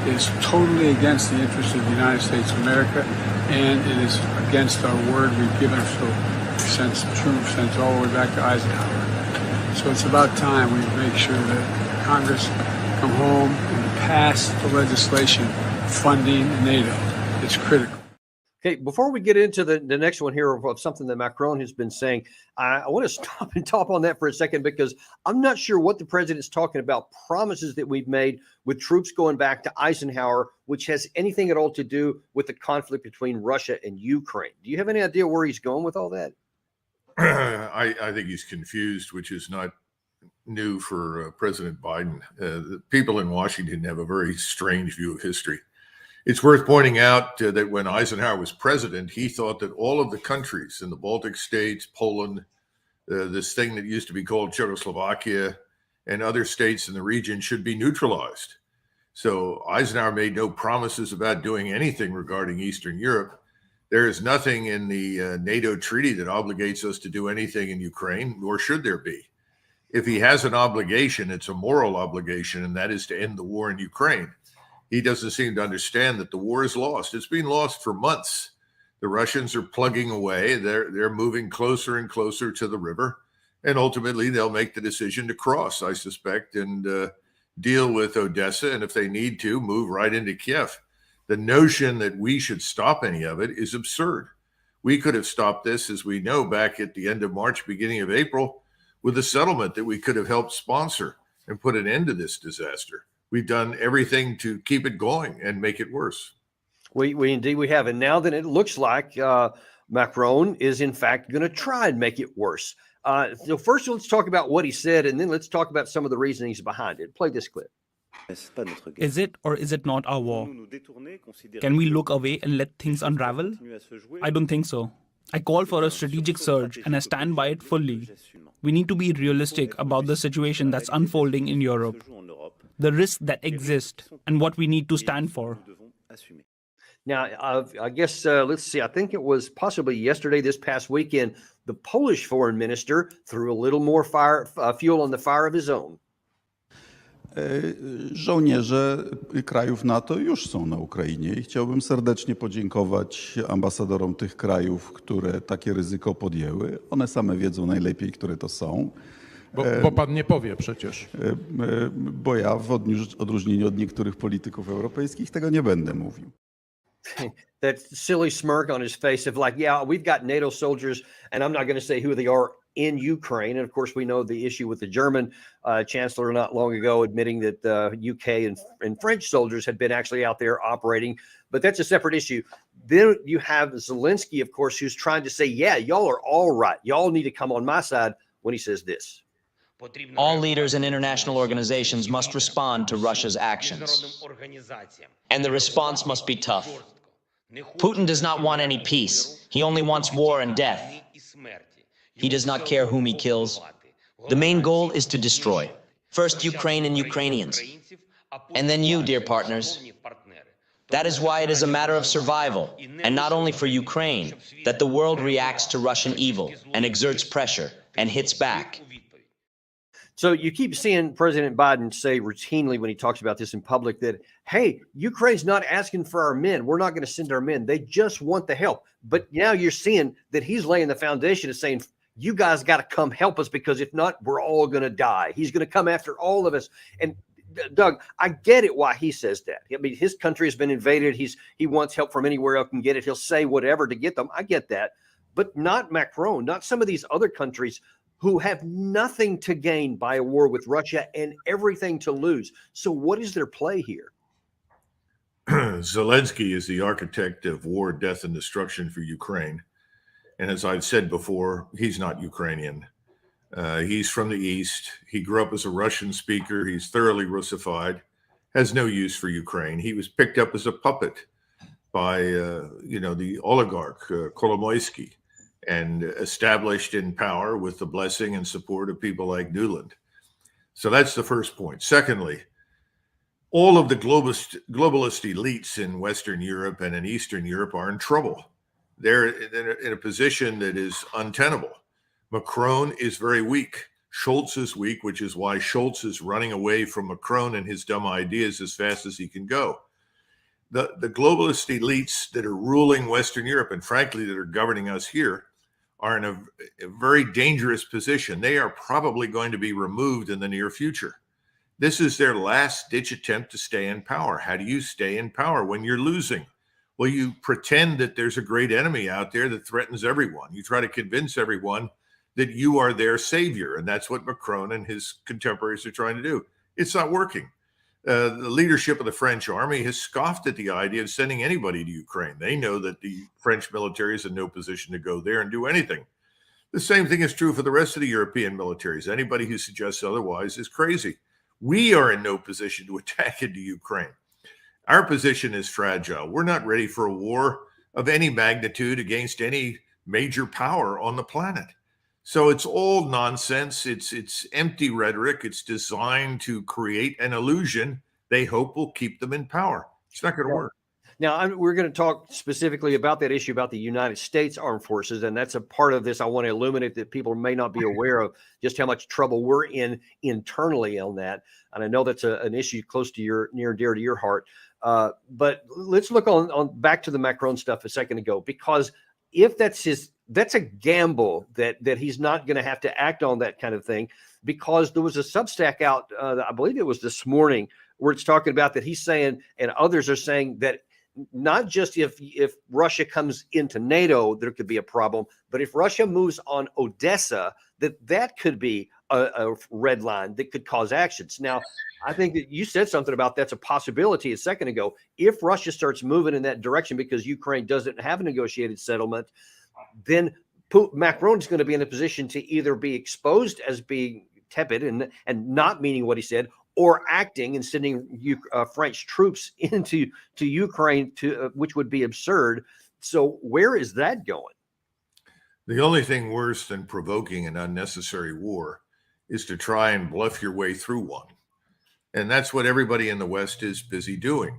is totally against the interests of the United States of America, and it is against our word we've given since all the way back to Eisenhower. So it's about time we make sure that Congress come home and pass the legislation funding NATO. It's critical. Okay, before we get into the next one here of something that Macron has been saying, I want to stop and talk on that for a second because I'm not sure what the president's talking about, promises that we've made with troops going back to Eisenhower, which has anything at all to do with the conflict between Russia and Ukraine. Do you have any idea where he's going with all that? I think he's confused, which is not new for President Biden. The people in Washington have a very strange view of history. It's worth pointing out that when Eisenhower was president, he thought that all of the countries in the Baltic states, Poland, this thing that used to be called Czechoslovakia, and other states in the region should be neutralized. So Eisenhower made no promises about doing anything regarding Eastern Europe. There is nothing in the NATO treaty that obligates us to do anything in Ukraine, nor should there be. If he has an obligation, it's a moral obligation, and that is to end the war in Ukraine. He doesn't seem to understand that the war is lost. It's been lost for months. The Russians are plugging away. They're moving closer and closer to the river. And ultimately, they'll make the decision to cross, I suspect, and deal with Odessa. And if they need to, move right into Kiev. The notion that we should stop any of it is absurd. We could have stopped this, as we know, back at the end of March, beginning of April, with a settlement that we could have helped sponsor and put an end to this disaster. We've done everything to keep it going and make it worse. We indeed we have. And now that it looks like Macron is in fact going to try and make it worse. So first, let's talk about what he said, and then let's talk about some of the reasonings behind it. Play this clip. Is it or is it not our war? Can we look away and let things unravel? I don't think so. I call for a strategic surge and I stand by it fully. We need to be realistic about the situation that's unfolding in Europe, the risks that exist, and what we need to stand for. Now, I guess, let's see, I think it was possibly yesterday, this past weekend, the Polish foreign minister threw a little more fuel on the fire of his own. Żołnierze krajów NATO już są na Ukrainie i chciałbym serdecznie podziękować ambasadorom tych krajów, które takie ryzyko podjęły. One same wiedzą najlepiej, które to są. Bo pan nie powie przecież. Bo ja w odróżnieniu od niektórych polityków europejskich tego nie będę mówił. That silly smirk on his face of like, yeah, we've got NATO soldiers and I'm not going to say who they are in Ukraine. And of course, we know the issue with the German chancellor not long ago admitting that UK and French soldiers had been actually out there operating. But that's a separate issue. Then you have Zelensky, of course, who's trying to say, yeah, y'all are all right. Y'all need to come on my side when he says this. All leaders and international organizations must respond to Russia's actions. And the response must be tough. Putin does not want any peace. He only wants war and death. He does not care whom he kills. The main goal is to destroy. First Ukraine and Ukrainians, and then you, dear partners. That is why it is a matter of survival, and not only for Ukraine, that the world reacts to Russian evil and exerts pressure and hits back. So you keep seeing President Biden say routinely when he talks about this in public that, hey, Ukraine's not asking for our men. We're not going to send our men. They just want the help. But now you're seeing that he's laying the foundation of saying, you guys got to come help us, because if not, we're all going to die. He's going to come after all of us. And Doug, I get it why he says that. I mean, his country has been invaded. He wants help from anywhere else can get it. He'll say whatever to get them. I get that. But not Macron, not some of these other countries who have nothing to gain by a war with Russia and everything to lose. So what is their play here? Zelensky is the architect of war, death, and destruction for Ukraine. And as I've said before, he's not Ukrainian. He's from the East. He grew up as a Russian speaker. He's thoroughly Russified, has no use for Ukraine. He was picked up as a puppet by, the oligarch, Kolomoisky, and established in power with the blessing and support of people like Nuland. So that's the first point. Secondly, all of the globalist elites in Western Europe and in Eastern Europe are in trouble. They're in a position that is untenable. Macron is very weak. Scholz is weak, which is why Scholz is running away from Macron and his dumb ideas as fast as he can go. The globalist elites that are ruling Western Europe, and frankly that are governing us here, are in a very dangerous position. They are probably going to be removed in the near future. This is their last-ditch attempt to stay in power. How do you stay in power when you're losing? Well, you pretend that there's a great enemy out there that threatens everyone. You try to convince everyone that you are their savior, and that's what Macron and his contemporaries are trying to do. It's not working. The leadership of the French army has scoffed at the idea of sending anybody to Ukraine. They know that the French military is in no position to go there and do anything. The same thing is true for the rest of the European militaries. Anybody who suggests otherwise is crazy. We are in no position to attack into Ukraine. Our position is fragile. We're not ready for a war of any magnitude against any major power on the planet. So it's all nonsense. It's empty rhetoric. It's designed to create an illusion they hope will keep them in power. It's not going to work. Now, we're going to talk specifically about that issue about the United States Armed Forces, and that's a part of this. I want to illuminate that people may not be aware of just how much trouble we're in internally on that. And I know that's an issue close to near and dear to your heart. But let's look on back to the Macron stuff a second ago, because if that's a gamble that he's not going to have to act on that kind of thing, because there was a Substack out, I believe it was this morning, where it's talking about that he's saying, and others are saying, that not just if Russia comes into NATO, there could be a problem, but if Russia moves on Odessa, that could be a red line that could cause actions. Now, I think that you said something about that's a possibility a second ago. If Russia starts moving in that direction because Ukraine doesn't have a negotiated settlement, then Macron is going to be in a position to either be exposed as being tepid and not meaning what he said, or acting and sending French troops into Ukraine, which would be absurd. So where is that going? The only thing worse than provoking an unnecessary war is to try and bluff your way through one. And that's what everybody in the West is busy doing.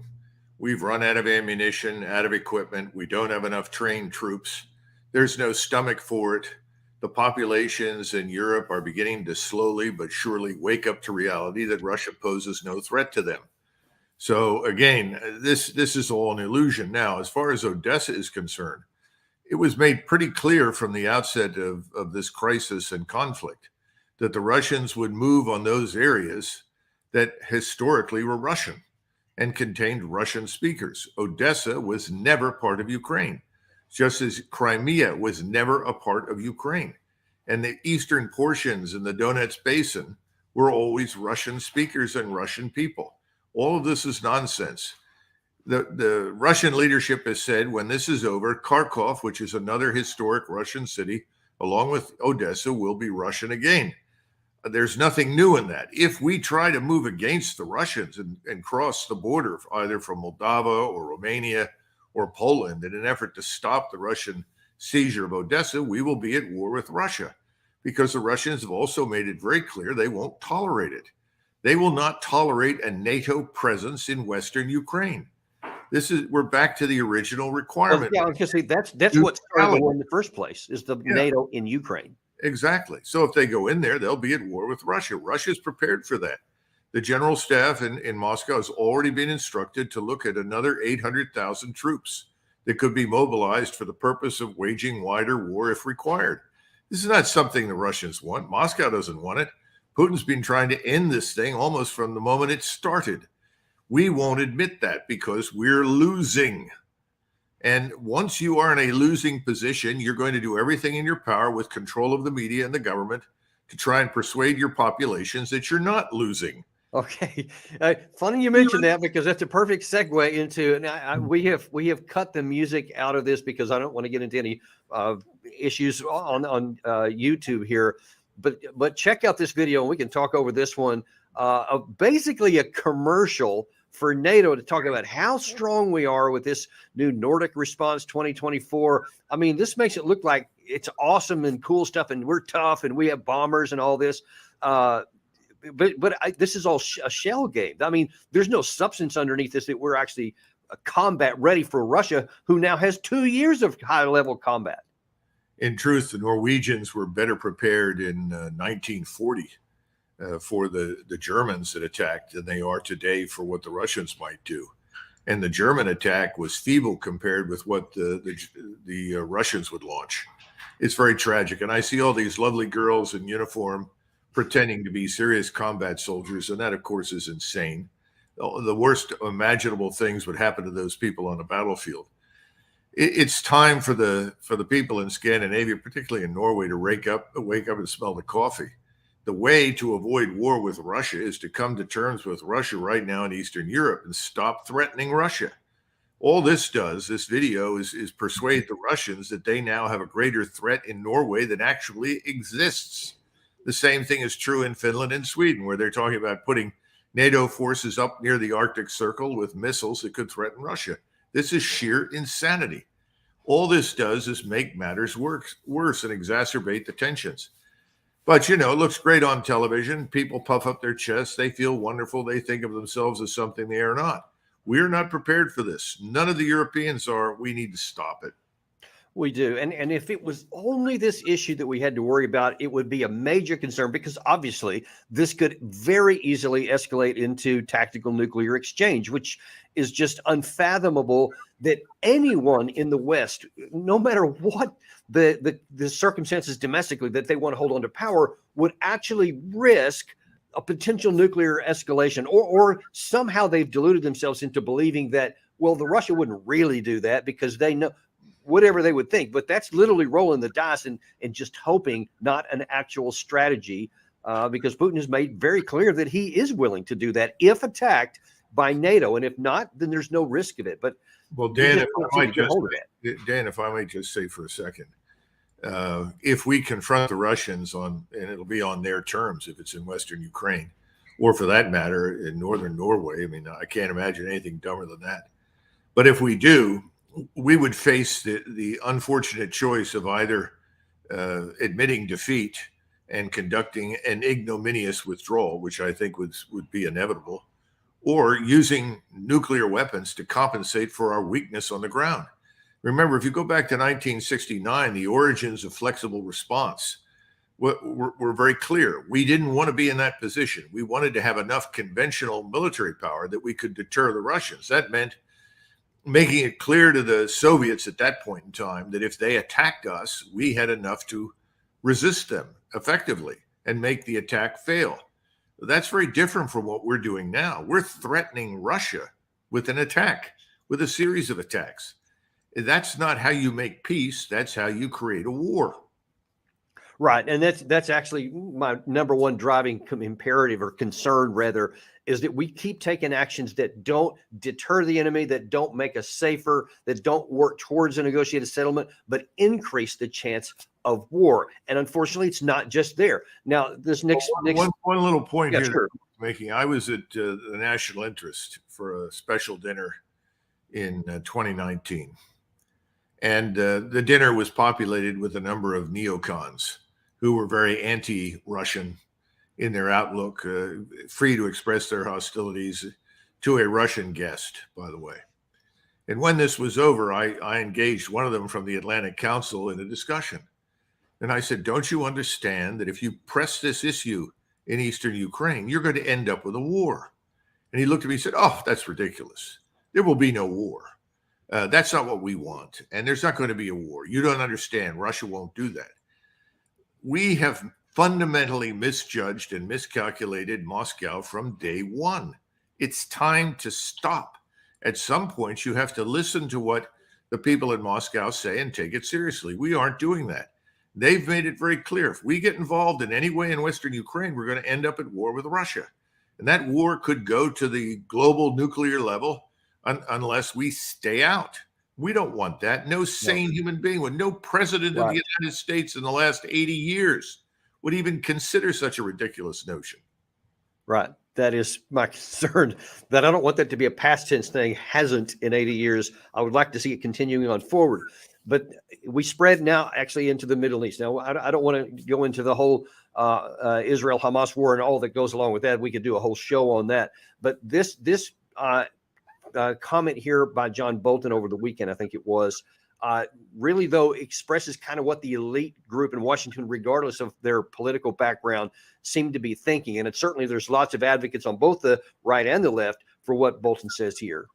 We've run out of ammunition, out of equipment. We don't have enough trained troops. There's no stomach for it. The populations in Europe are beginning to slowly but surely wake up to reality that Russia poses no threat to them. So again, this is all an illusion. Now, as far as Odessa is concerned, it was made pretty clear from the outset of this crisis and conflict that the Russians would move on those areas that historically were Russian and contained Russian speakers. Odessa was never part of Ukraine, just as Crimea was never a part of Ukraine. And the eastern portions in the Donetsk Basin were always Russian speakers and Russian people. All of this is nonsense. The Russian leadership has said when this is over, Kharkov, which is another historic Russian city, along with Odessa, will be Russian again. There's nothing new in that. If we try to move against the Russians and cross the border, either from Moldova or Romania or Poland, in an effort to stop the Russian seizure of Odessa, we will be at war with Russia, because the Russians have also made it very clear they won't tolerate it. They will not tolerate a NATO presence in Western Ukraine. We're back to the original requirement. Yeah, because that's what started the war in the first place, is the NATO in Ukraine. Exactly. So if they go in there, they'll be at war with Russia. Russia's prepared for that. The general staff in Moscow has already been instructed to look at another 800,000 troops that could be mobilized for the purpose of waging wider war if required. This is not something the Russians want. Moscow doesn't want it. Putin's been trying to end this thing almost from the moment it started. We won't admit that because we're losing. And once you are in a losing position, you're going to do everything in your power with control of the media and the government to try and persuade your populations that you're not losing. Okay, funny you mentioned that, because that's a perfect segue into. We have cut the music out of this because I don't want to get into any issues on YouTube here. But check out this video and we can talk over this one. Of basically a commercial for NATO to talk about how strong we are with this new Nordic Response 2024. I mean, this makes it look like it's awesome and cool stuff, and we're tough, and we have bombers and all this. This is all a shell game. I mean, there's no substance underneath this, that we're actually combat ready for Russia, who now has 2 years of high-level combat. In truth, the Norwegians were better prepared in 1940 for the Germans that attacked than they are today for what the Russians might do. And the German attack was feeble compared with what the Russians would launch. It's very tragic. And I see all these lovely girls in uniform pretending to be serious combat soldiers. And that, of course, is insane. The worst imaginable things would happen to those people on the battlefield. It's time for the people in Scandinavia, particularly in Norway, to wake up and smell the coffee. The way to avoid war with Russia is to come to terms with Russia right now in Eastern Europe and stop threatening Russia. All this does, this video, is persuade the Russians that they now have a greater threat in Norway than actually exists. The same thing is true in Finland and Sweden, where they're talking about putting NATO forces up near the Arctic Circle with missiles that could threaten Russia. This is sheer insanity. All this does is make matters worse and exacerbate the tensions. But, it looks great on television. People puff up their chests. They feel wonderful. They think of themselves as something they are not. We're not prepared for this. None of the Europeans are. We need to stop it. We do. And if it was only this issue that we had to worry about, it would be a major concern, because obviously this could very easily escalate into tactical nuclear exchange, which is just unfathomable that anyone in the West, no matter what the circumstances domestically that they want to hold on to power, would actually risk a potential nuclear escalation, or somehow they've deluded themselves into believing that, well, the Russia wouldn't really do that because they know whatever they would think. But that's literally rolling the dice and just hoping, not an actual strategy, because Putin has made very clear that he is willing to do that if attacked by NATO. And if not, then there's no risk of it. But well, Dan, if I might just say for a second, if we confront the Russians and it'll be on their terms, if it's in Western Ukraine, or for that matter, in Northern Norway, I mean, I can't imagine anything dumber than that. But if we do, we would face the unfortunate choice of either admitting defeat and conducting an ignominious withdrawal, which I think would be inevitable, or using nuclear weapons to compensate for our weakness on the ground. Remember, if you go back to 1969, the origins of flexible response were very clear. We didn't want to be in that position. We wanted to have enough conventional military power that we could deter the Russians. That meant making it clear to the Soviets at that point in time that if they attacked us, we had enough to resist them effectively and make the attack fail. That's very different from what we're doing now. We're threatening Russia with an attack, with a series of attacks. That's not how you make peace. That's how you create a war. Right. And that's actually my number one driving imperative or concern, rather, is that we keep taking actions that don't deter the enemy, that don't make us safer, that don't work towards a negotiated settlement, but increase the chance of war. And unfortunately, it's not just there. Now, this next one little point yeah, here sure. that I'm making. I was at the National Interest for a special dinner in 2019. And the dinner was populated with a number of neocons who were very anti-Russian in their outlook, free to express their hostilities to a Russian guest, by the way. And when this was over, I engaged one of them from the Atlantic Council in a discussion. And I said, don't you understand that if you press this issue in Eastern Ukraine, you're going to end up with a war? And he looked at me and said, oh, that's ridiculous. There will be no war. That's not what we want. And there's not going to be a war. You don't understand. Russia won't do that. We have fundamentally misjudged and miscalculated Moscow from day one. It's time to stop. At some point, you have to listen to what the people in Moscow say and take it seriously. We aren't doing that. They've made it very clear. If we get involved in any way in Western Ukraine, we're going to end up at war with Russia. And that war could go to the global nuclear level unless we stay out. We don't want that. No sane human being would. No president of the United States in the last 80 years would even consider such a ridiculous notion. Right. That is my concern, that I don't want that to be a past tense thing. Hasn't in 80 years. I would like to see it continuing on forward. But we spread now actually into the Middle East. Now, I don't want to go into the whole Israel-Hamas war and all that goes along with that. We could do a whole show on that. But this comment here by John Bolton over the weekend, I think it was, really, though, expresses kind of what the elite group in Washington, regardless of their political background, seem to be thinking. And certainly there's lots of advocates on both the right and the left for what Bolton says here.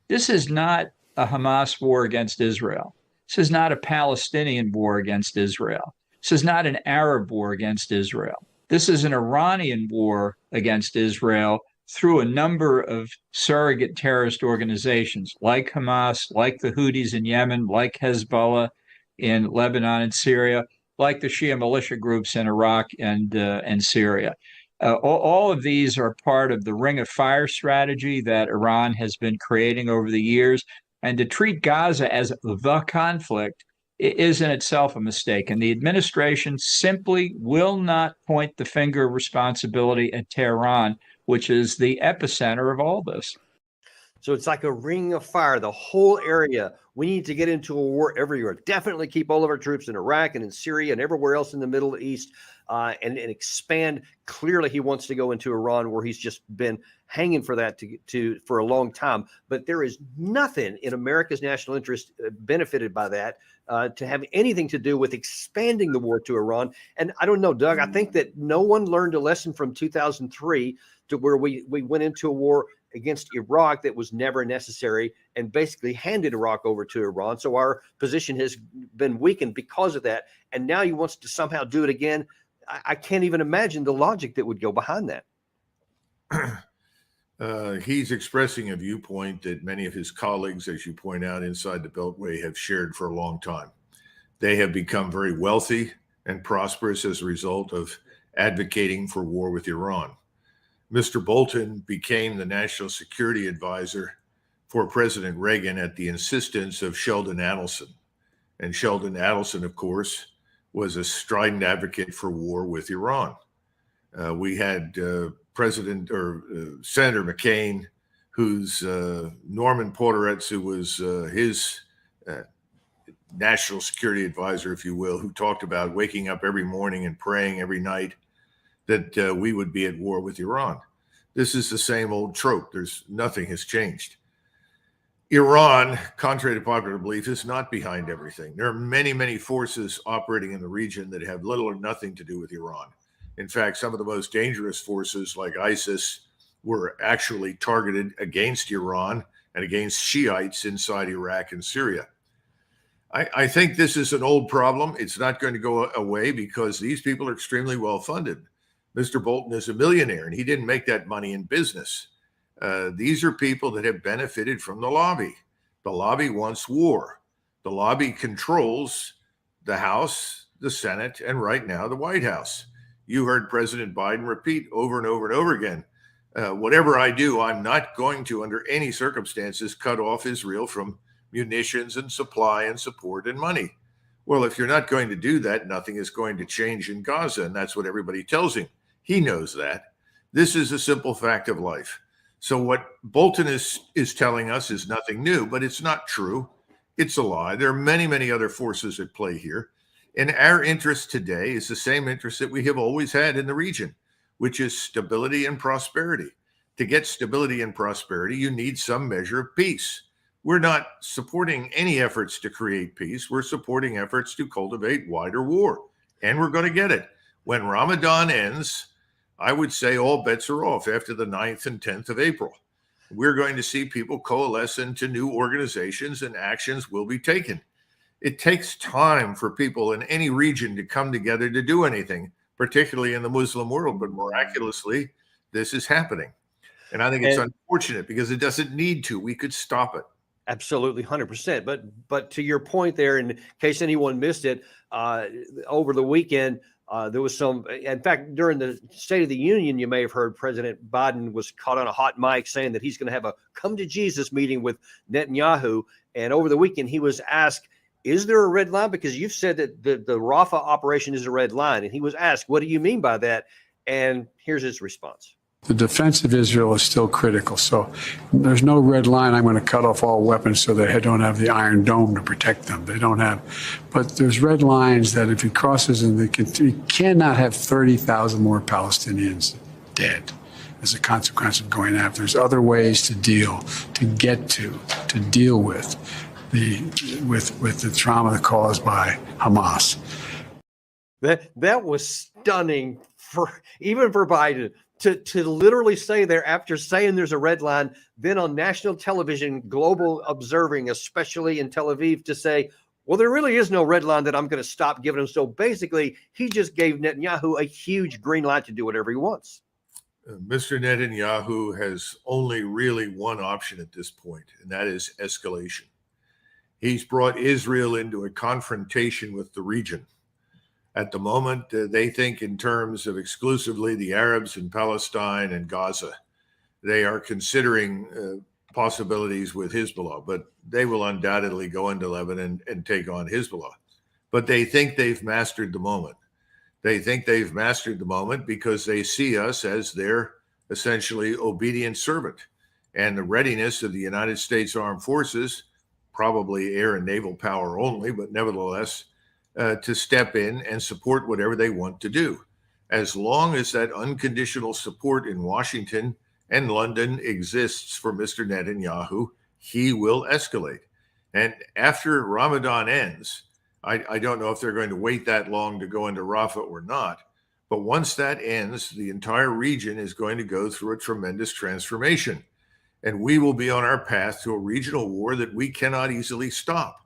This is not a Hamas war against Israel. This is not a Palestinian war against Israel. This is not an Arab war against Israel. This is an Iranian war against Israel through a number of surrogate terrorist organizations like Hamas, like the Houthis in Yemen, like Hezbollah in Lebanon and Syria, like the Shia militia groups in Iraq and Syria. All of these are part of the Ring of Fire strategy that Iran has been creating over the years. And to treat Gaza as the conflict is in itself a mistake. And the administration simply will not point the finger of responsibility at Tehran, which is the epicenter of all this. So it's like a ring of fire, the whole area. We need to get into a war everywhere. Definitely keep all of our troops in Iraq and in Syria and everywhere else in the Middle East, and expand. Clearly, he wants to go into Iran, where he's just been hanging for that for a long time. But there is nothing in America's national interest benefited by that to have anything to do with expanding the war to Iran. And I don't know, Doug, I think that no one learned a lesson from 2003 to where we went into a war against Iraq that was never necessary and basically handed Iraq over to Iran. So our position has been weakened because of that. And now he wants to somehow do it again. I can't even imagine the logic that would go behind that. He's expressing a viewpoint that many of his colleagues, as you point out, inside the Beltway have shared for a long time. They have become very wealthy and prosperous as a result of advocating for war with Iran. Mr. Bolton became the national security advisor for President Reagan at the insistence of Sheldon Adelson. And Sheldon Adelson, of course, was a strident advocate for war with Iran. We had Senator McCain, who's Norman Podhoretz, who was his national security advisor, if you will, who talked about waking up every morning and praying every night that we would be at war with Iran. This is the same old trope. Nothing has changed. Iran, contrary to popular belief, is not behind everything. There are many, many forces operating in the region that have little or nothing to do with Iran. In fact, some of the most dangerous forces like ISIS were actually targeted against Iran and against Shiites inside Iraq and Syria. I think this is an old problem. It's not going to go away because these people are extremely well funded. Mr. Bolton is a millionaire and he didn't make that money in business. These are people that have benefited from the lobby. The lobby wants war. The lobby controls the House, the Senate, and right now the White House. You heard President Biden repeat over and over and over again, whatever I do, I'm not going to, under any circumstances, cut off Israel from munitions and supply and support and money. Well, if you're not going to do that, nothing is going to change in Gaza, and that's what everybody tells him. He knows that. This is a simple fact of life. So what Bolton is telling us is nothing new, but it's not true. It's a lie. There are many, many other forces at play here. And our interest today is the same interest that we have always had in the region, which is stability and prosperity. To get stability and prosperity, you need some measure of peace. We're not supporting any efforts to create peace. We're supporting efforts to cultivate wider war, and we're going to get it. When Ramadan ends, I would say all bets are off after the 9th and 10th of April. We're going to see people coalesce into new organizations, and actions will be taken. It takes time for people in any region to come together to do anything, particularly in the Muslim world, but miraculously, this is happening. And I think it's unfortunate because it doesn't need to. We could stop it. Absolutely, 100%. But to your point there, in case anyone missed it, over the weekend, there was some, in fact, during the State of the Union, you may have heard President Biden was caught on a hot mic saying that he's going to have a come to Jesus meeting with Netanyahu. And over the weekend, he was asked, is there a red line? Because you've said that the Rafah operation is a red line. And he was asked, what do you mean by that? And here's his response. The defense of Israel is still critical. So there's no red line. I'm going to cut off all weapons so they don't have the Iron Dome to protect them. They don't have. But there's red lines that if he crosses and he cannot have 30,000 more Palestinians dead as a consequence of going after. There's other ways to deal with the trauma caused by Hamas. That was stunning even for Biden to literally say there, after saying there's a red line, then on national television, global observing, especially in Tel Aviv, to say, well, there really is no red line that I'm going to stop giving him. So basically, he just gave Netanyahu a huge green light to do whatever he wants. Mr. Netanyahu has only really one option at this point, and that is escalation. He's brought Israel into a confrontation with the region. At the moment, they think in terms of exclusively the Arabs in Palestine and Gaza. They are considering possibilities with Hezbollah, but they will undoubtedly go into Lebanon and take on Hezbollah. But they think they've mastered the moment. They think they've mastered the moment because they see us as their essentially obedient servant. And the readiness of the United States Armed Forces, probably air and naval power only, but nevertheless, to step in and support whatever they want to do. As long as that unconditional support in Washington and London exists for Mr. Netanyahu, he will escalate. And after Ramadan ends, I don't know if they're going to wait that long to go into Rafah or not, but once that ends, the entire region is going to go through a tremendous transformation. And we will be on our path to a regional war that we cannot easily stop.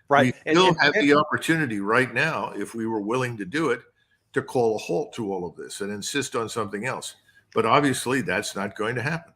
Right. We still have the opportunity right now, if we were willing to do it, to call a halt to all of this and insist on something else. But obviously, that's not going to happen.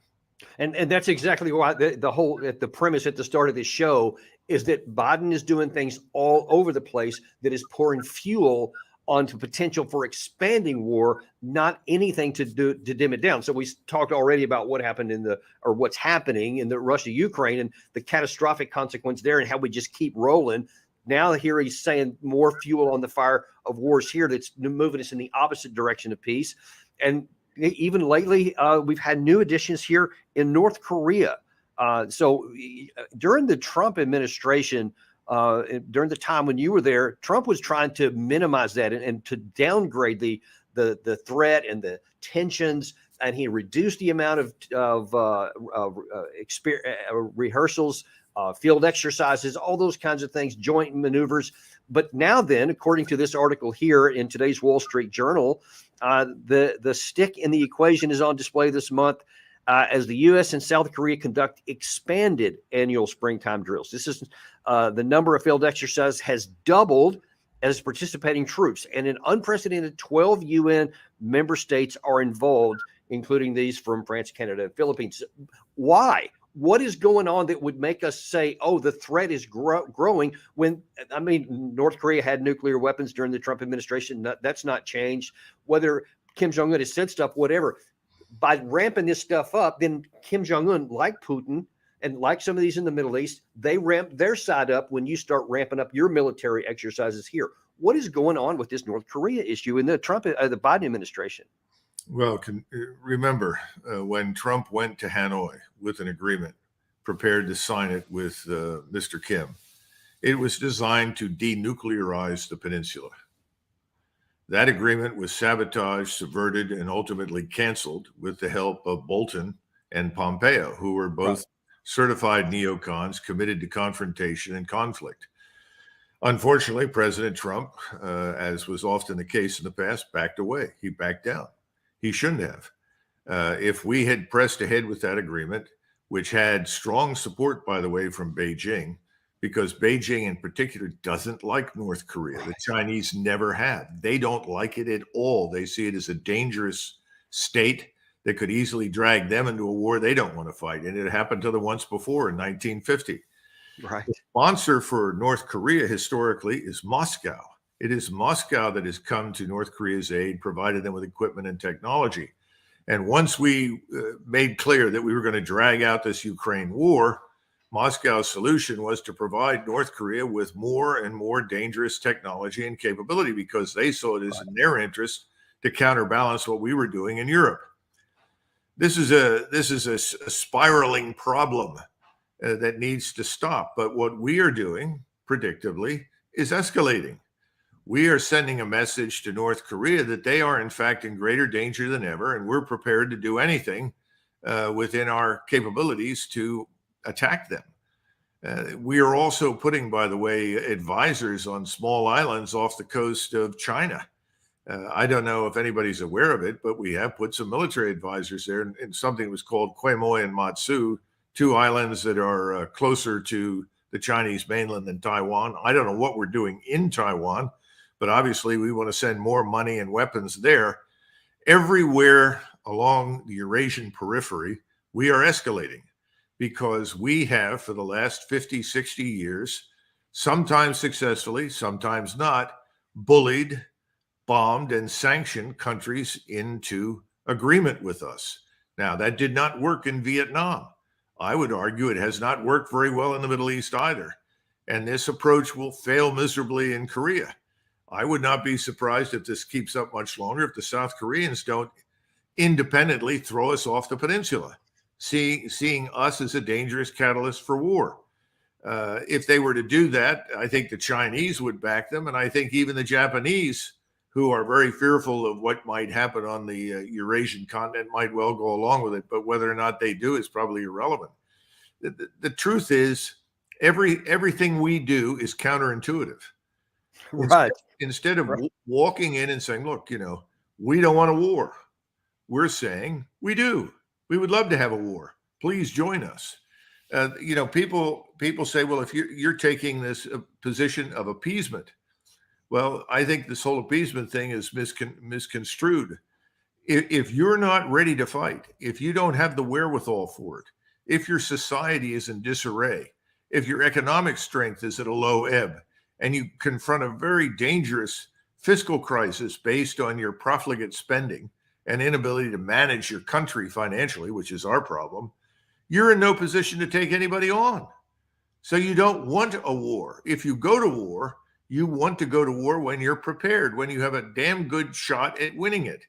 And that's exactly why the premise at the start of this show is that Biden is doing things all over the place that is pouring fuel onto potential for expanding war, not anything to dim it down. So we talked already about what happened what's happening in the Russia-Ukraine and the catastrophic consequence there and how we just keep rolling. Now here he's saying more fuel on the fire of wars here that's moving us in the opposite direction of peace. And even lately, we've had new additions here in North Korea. So during the Trump administration, during the time when you were there, Trump was trying to minimize that and to downgrade the threat and the tensions, and he reduced the amount of rehearsals, field exercises, all those kinds of things, joint maneuvers. But now then, according to this article here in today's Wall Street Journal, the stick in the equation is on display this month as the U.S. and South Korea conduct expanded annual springtime drills. This is the number of field exercises has doubled as participating troops, and an unprecedented 12 UN member states are involved, including these from France, Canada, and Philippines. Why? What is going on that would make us say, oh, the threat is growing when, I mean, North Korea had nuclear weapons during the Trump administration. That's not changed. Whether Kim Jong-un has said stuff, whatever, by ramping this stuff up, then Kim Jong-un, like Putin and like some of these in the Middle East, they ramp their side up when you start ramping up your military exercises here. What is going on with this North Korea issue in the the Biden administration? Well, remember when Trump went to Hanoi with an agreement, prepared to sign it with Mr. Kim, it was designed to denuclearize the peninsula. That agreement was sabotaged, subverted, and ultimately canceled with the help of Bolton and Pompeo, who were both certified neocons committed to confrontation and conflict. Unfortunately, President Trump, as was often the case in the past, backed away. He backed down. He shouldn't have. If we had pressed ahead with that agreement, which had strong support, by the way, from Beijing, because Beijing in particular doesn't like North Korea. The Chinese never have. They don't like it at all. They see it as a dangerous state that could easily drag them into a war they don't want to fight. And it happened to them once before in 1950. Right. The sponsor for North Korea historically is Moscow. It is Moscow that has come to North Korea's aid, provided them with equipment and technology. And once we made clear that we were going to drag out this Ukraine war, Moscow's solution was to provide North Korea with more and more dangerous technology and capability because they saw it as in their interest to counterbalance what we were doing in Europe. This is a spiraling problem that needs to stop. But what we are doing, predictably, is escalating. We are sending a message to North Korea that they are, in fact, in greater danger than ever, and we're prepared to do anything within our capabilities to attack them. We are also putting, by the way, advisors on small islands off the coast of China. I don't know if anybody's aware of it, but we have put some military advisors there in something that was called Quemoy and Matsu, two islands that are closer to the Chinese mainland than Taiwan. I don't know what we're doing in Taiwan, but obviously we want to send more money and weapons there. Everywhere along the Eurasian periphery, we are escalating because we have, for the last 50, 60 years, sometimes successfully, sometimes not, bullied, bombed, and sanctioned countries into agreement with us. Now, that did not work in Vietnam. I would argue it has not worked very well in the Middle East either. And this approach will fail miserably in Korea. I would not be surprised if this keeps up much longer if the South Koreans don't independently throw us off the peninsula, seeing us as a dangerous catalyst for war. If they were to do that, I think the Chinese would back them. And I think even the Japanese, who are very fearful of what might happen on the Eurasian continent, might well go along with it. But whether or not they do is probably irrelevant. The truth is, everything we do is counterintuitive. Right. Instead of walking in and saying, look, we don't want a war, we're saying we do. We would love to have a war. Please join us. People say, well, if you're taking this position of appeasement, well, I think this whole appeasement thing is misconstrued. If you're not ready to fight, if you don't have the wherewithal for it, if your society is in disarray, if your economic strength is at a low ebb, and you confront a very dangerous fiscal crisis based on your profligate spending and inability to manage your country financially, which is our problem, you're in no position to take anybody on. So you don't want a war. If you go to war, you want to go to war when you're prepared, when you have a damn good shot at winning it.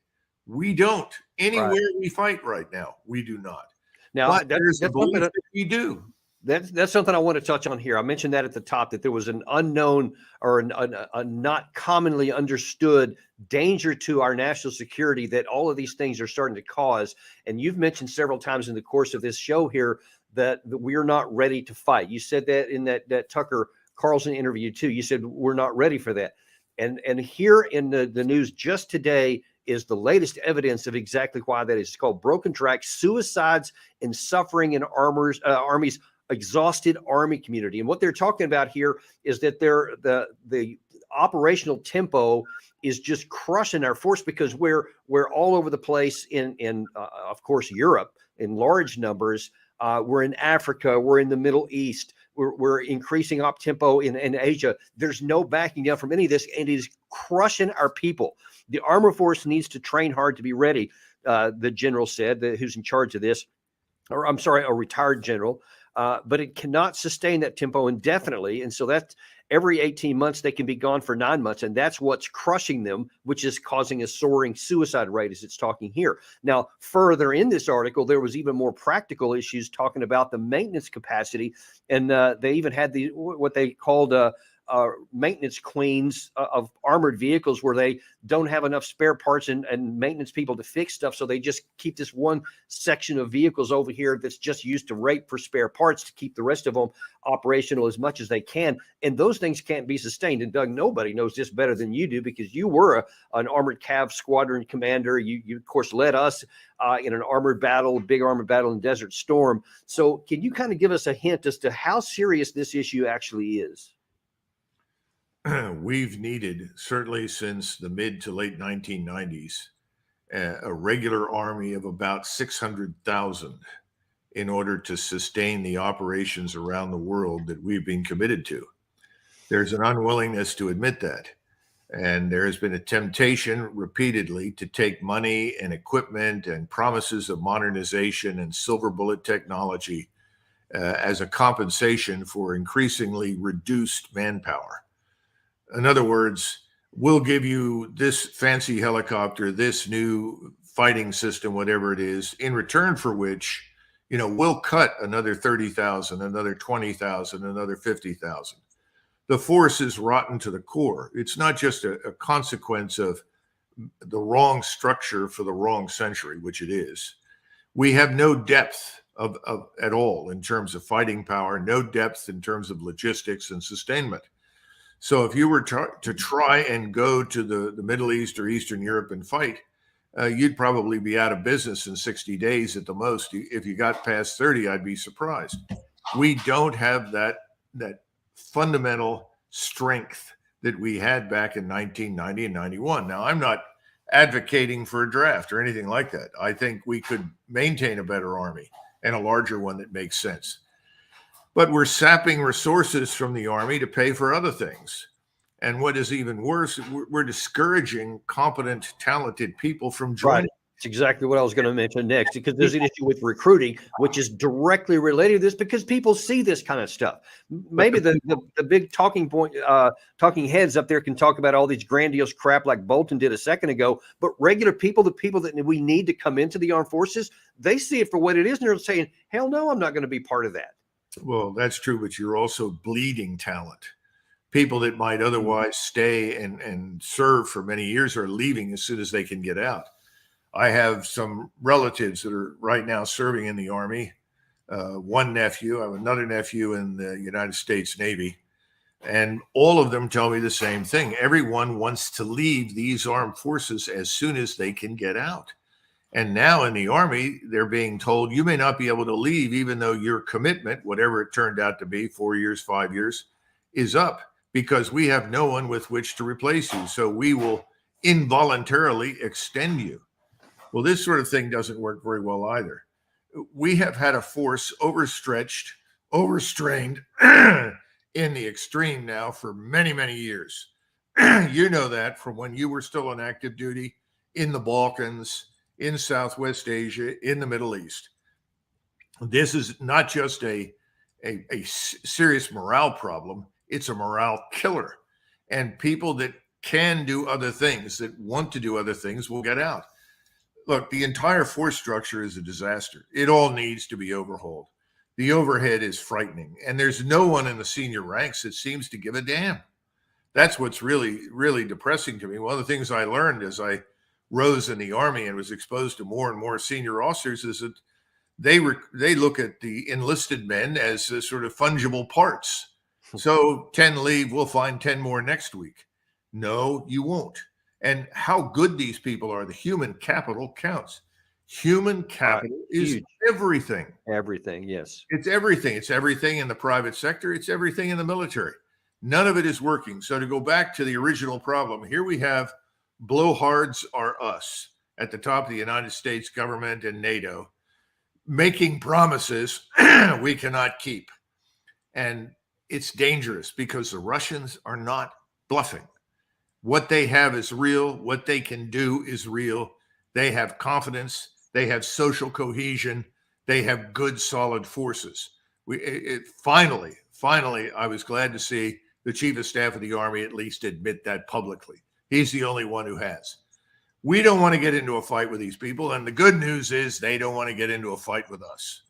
We don't. Anywhere we fight right now, we do not. Now, there's a belief that we do. That's something I want to touch on here. I mentioned that at the top, that there was an unknown or a not commonly understood danger to our national security that all of these things are starting to cause. And you've mentioned several times in the course of this show here that we're not ready to fight. You said that in that Tucker Carlson interview too. You said we're not ready for that. And here in the news just today is the latest evidence of exactly why that is. It's called Broken Track: Suicides and Suffering in Army's Exhausted Army Community. And what they're talking about here is that the operational tempo is just crushing our force because we're all over the place in of course Europe in large numbers. We're in Africa. We're in the Middle East. We're increasing op tempo in Asia. There's no backing down from any of this, and it is crushing our people. The armor force needs to train hard to be ready, the general said, who's in charge of this, or I'm sorry, a retired general. But it cannot sustain that tempo indefinitely. And so that's every 18 months, they can be gone for 9 months. And that's what's crushing them, which is causing a soaring suicide rate as it's talking here. Now, further in this article, there was even more practical issues talking about the maintenance capacity. And they even had what they called maintenance queens of armored vehicles, where they don't have enough spare parts and maintenance people to fix stuff. So they just keep this one section of vehicles over here that's just used to rate for spare parts to keep the rest of them operational as much as they can. And those things can't be sustained. And Doug, nobody knows this better than you do, because you were an armored cav squadron commander. You of course led us in an armored battle, big armored battle in Desert Storm. So can you kind of give us a hint as to how serious this issue actually is? We've needed, certainly since the mid to late 1990s, a regular army of about 600,000 in order to sustain the operations around the world that we've been committed to. There's an unwillingness to admit that. And there has been a temptation repeatedly to take money and equipment and promises of modernization and silver bullet technology as a compensation for increasingly reduced manpower. In other words, we'll give you this fancy helicopter, this new fighting system, whatever it is, in return for which, we'll cut another 30,000, another 20,000, another 50,000. The force is rotten to the core. It's not just a consequence of the wrong structure for the wrong century, which it is. We have no depth of at all in terms of fighting power, no depth in terms of logistics and sustainment. So if you were to try and go to the Middle East or Eastern Europe and fight, you'd probably be out of business in 60 days at the most. If you got past 30, I'd be surprised. We don't have that fundamental strength that we had back in 1990 and 91. Now, I'm not advocating for a draft or anything like that. I think we could maintain a better army and a larger one that makes sense. But we're sapping resources from the Army to pay for other things. And what is even worse, we're discouraging competent, talented people from joining. Right. It's exactly what I was going to mention next, because there's an issue with recruiting, which is directly related to this, because people see this kind of stuff. Maybe the big talking heads up there can talk about all these grandiose crap like Bolton did a second ago, but regular people, the people that we need to come into the armed forces, they see it for what it is, and they're saying, hell no, I'm not going to be part of that. Well, that's true, but you're also bleeding talent. People that might otherwise stay and serve for many years are leaving as soon as they can get out. I have some relatives that are right now serving in the Army. One nephew, I have another nephew in the United States Navy, and all of them tell me the same thing. Everyone wants to leave these armed forces as soon as they can get out. And now in the Army, they're being told you may not be able to leave, even though your commitment, whatever it turned out to be, 4 years, 5 years, is up, because we have no one with which to replace you. So we will involuntarily extend you. Well, this sort of thing doesn't work very well either. We have had a force overstretched, overstrained in the extreme now for many, many years. You know that from when you were still on active duty in the Balkans, in Southwest Asia, in the Middle East. This is not just a serious morale problem, it's a morale killer. And people that can do other things, that want to do other things, will get out. Look, the entire force structure is a disaster. It all needs to be overhauled. The overhead is frightening, and there's no one in the senior ranks that seems to give a damn. That's what's really, really depressing to me. One of the things I learned as I rose in the Army and was exposed to more and more senior officers is that they look at the enlisted men as sort of fungible parts. So 10 leave, we'll find 10 more next week. No, you won't. And how good these people are, the human capital counts. Human capital is huge. Everything. Everything, yes. It's everything. It's everything in the private sector. It's everything in the military. None of it is working. So to go back to the original problem, here we have blowhards are us at the top of the United States government and NATO, making promises we cannot keep. And it's dangerous because the Russians are not bluffing. What they have is real. What they can do is real. They have confidence. They have social cohesion. They have good, solid forces. Finally, I was glad to see the Chief of Staff of the Army at least admit that publicly. He's the only one who has. We don't want to get into a fight with these people. And the good news is they don't want to get into a fight with us.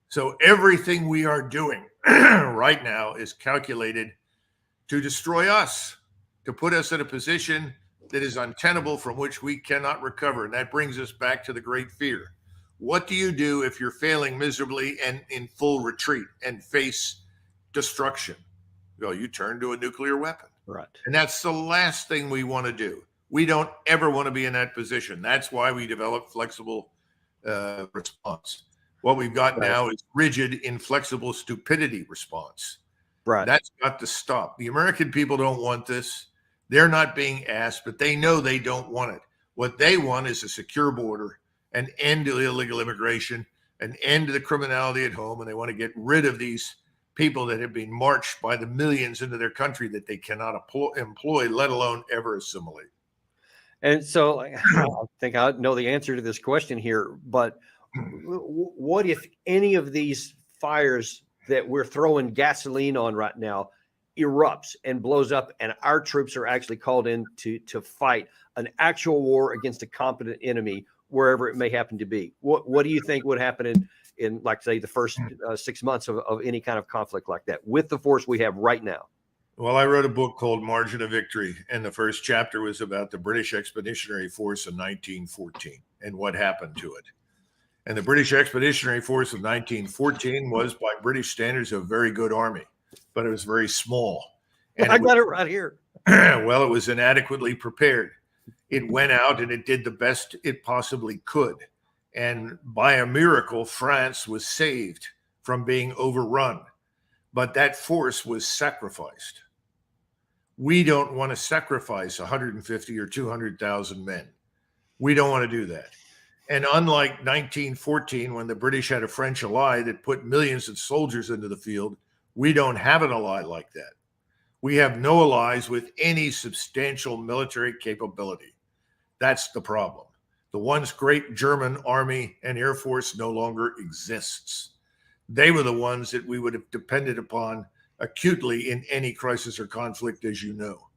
So everything we are doing right now is calculated to destroy us, to put us in a position that is untenable from which we cannot recover. And that brings us back to the great fear. What do you do if you're failing miserably and in full retreat and face destruction? Well, you turn to a nuclear weapon. Right. And that's the last thing we want to do. We don't ever want to be in that position. That's why we develop flexible response. What we've got now is rigid, inflexible stupidity response. Right. That's got to stop. The American people don't want this. They're not being asked, but they know they don't want it. What they want is a secure border, an end to illegal immigration, an end to the criminality at home, and they want to get rid of these people that have been marched by the millions into their country that they cannot employ, let alone ever assimilate. And so I think I know the answer to this question here, but what if any of these fires that we're throwing gasoline on right now erupts and blows up, and our troops are actually called in to fight an actual war against a competent enemy, wherever it may happen to be? What do you think would happen in like, say, the first 6 months of any kind of conflict like that with the force we have right now? Well, I wrote a book called Margin of Victory, and the first chapter was about the British Expeditionary Force in 1914 and what happened to it. And the British Expeditionary Force of 1914 was, by British standards, a very good army, but it was very small. And I got it right here. Well, it was inadequately prepared. It went out and it did the best it possibly could. And by a miracle, France was saved from being overrun. But that force was sacrificed. We don't want to sacrifice 150 or 200,000 men. We don't want to do that. And unlike 1914, when the British had a French ally that put millions of soldiers into the field, we don't have an ally like that. We have no allies with any substantial military capability. That's the problem. The once great German army and air force no longer exists. They were the ones that we would have depended upon acutely in any crisis or conflict, as you know.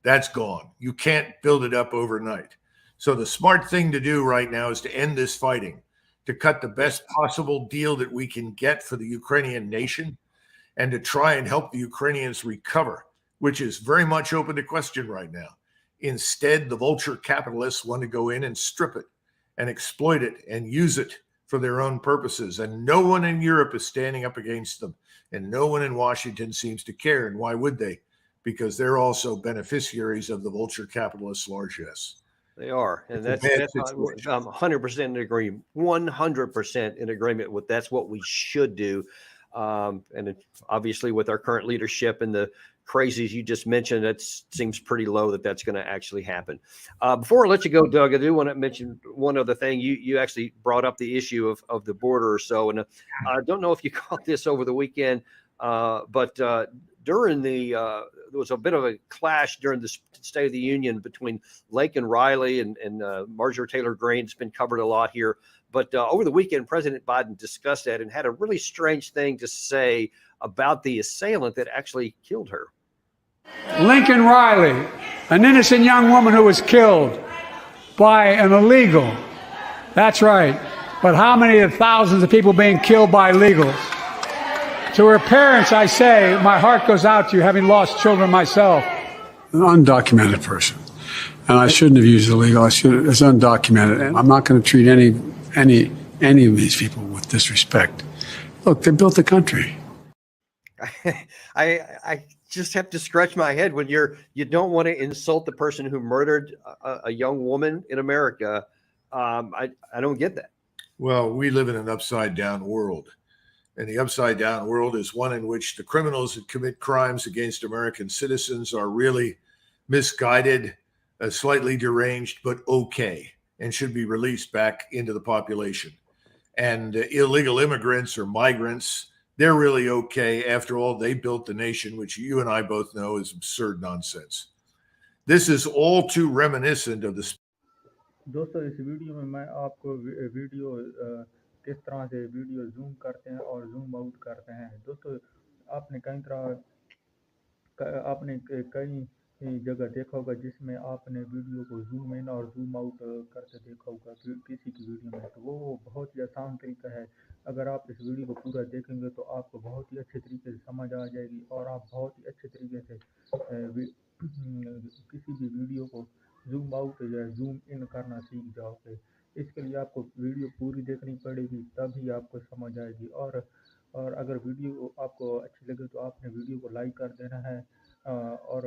That's gone. You can't build it up overnight. So the smart thing to do right now is to end this fighting, to cut the best possible deal that we can get for the Ukrainian nation, and to try and help the Ukrainians recover, which is very much open to question right now. Instead, the vulture capitalists want to go in and strip it and exploit it and use it for their own purposes. And no one in Europe is standing up against them. And no one in Washington seems to care. And why would they? Because they're also beneficiaries of the vulture capitalists' largesse. They are. And that's 100% in agreement, 100% in agreement with that's what we should do. And obviously with our current leadership and the crazies you just mentioned, that seems pretty low that that's going to actually happen. Before I let you go, Doug, I do want to mention one other thing. You actually brought up the issue of the border or so. And I don't know if you caught this over the weekend, but during there was a bit of a clash during the State of the Union between Lake and Riley and Marjorie Taylor Greene. It's been covered a lot here. But over the weekend, President Biden discussed that and had a really strange thing to say about the assailant that actually killed her. Lincoln Riley, an innocent young woman who was killed by an illegal. That's right. But how many of the thousands of people being killed by illegals? To her parents, I say, my heart goes out to you, having lost children myself. An undocumented person. And I shouldn't have used illegal. It's undocumented. And I'm not going to treat any of these people with disrespect. Look, they built the country. I just have to scratch my head when you don't want to insult the person who murdered a young woman in America. I don't get that. Well, we live in an upside down world. And the upside down world is one in which the criminals that commit crimes against American citizens are really misguided, slightly deranged, but okay, and should be released back into the population. And illegal immigrants or migrants, they're really okay. After all, they built the nation, which you and I both know is absurd nonsense. This is all too reminiscent of the. दोस्तों इस video में मैं आपको video किस तरह से video zoom करते हैं और जूम आउट करते हैं। दोस्तों आपने कई जगह देखा होगा जिसमें आपने वीडियो को जूम इन और जूम आउट करते देखा होगा किसी की वीडियो में, तो वो बहुत ही आसान तरीका है। अगर आप इस वीडियो को पूरा देखेंगे तो आपको बहुत ही अच्छे तरीके से समझ आ जाएगी और आप बहुत ही अच्छे तरीके से किसी भी वीडियो को जूम आउट या जूम इन करना सीख जाओगे। इसके लिए आपको वीडियो पूरी देखनी पड़ेगी, तभी आपको समझ आएगी। और अगर वीडियो आपको अच्छी लगे तो आपने वीडियो को लाइक कर देना है और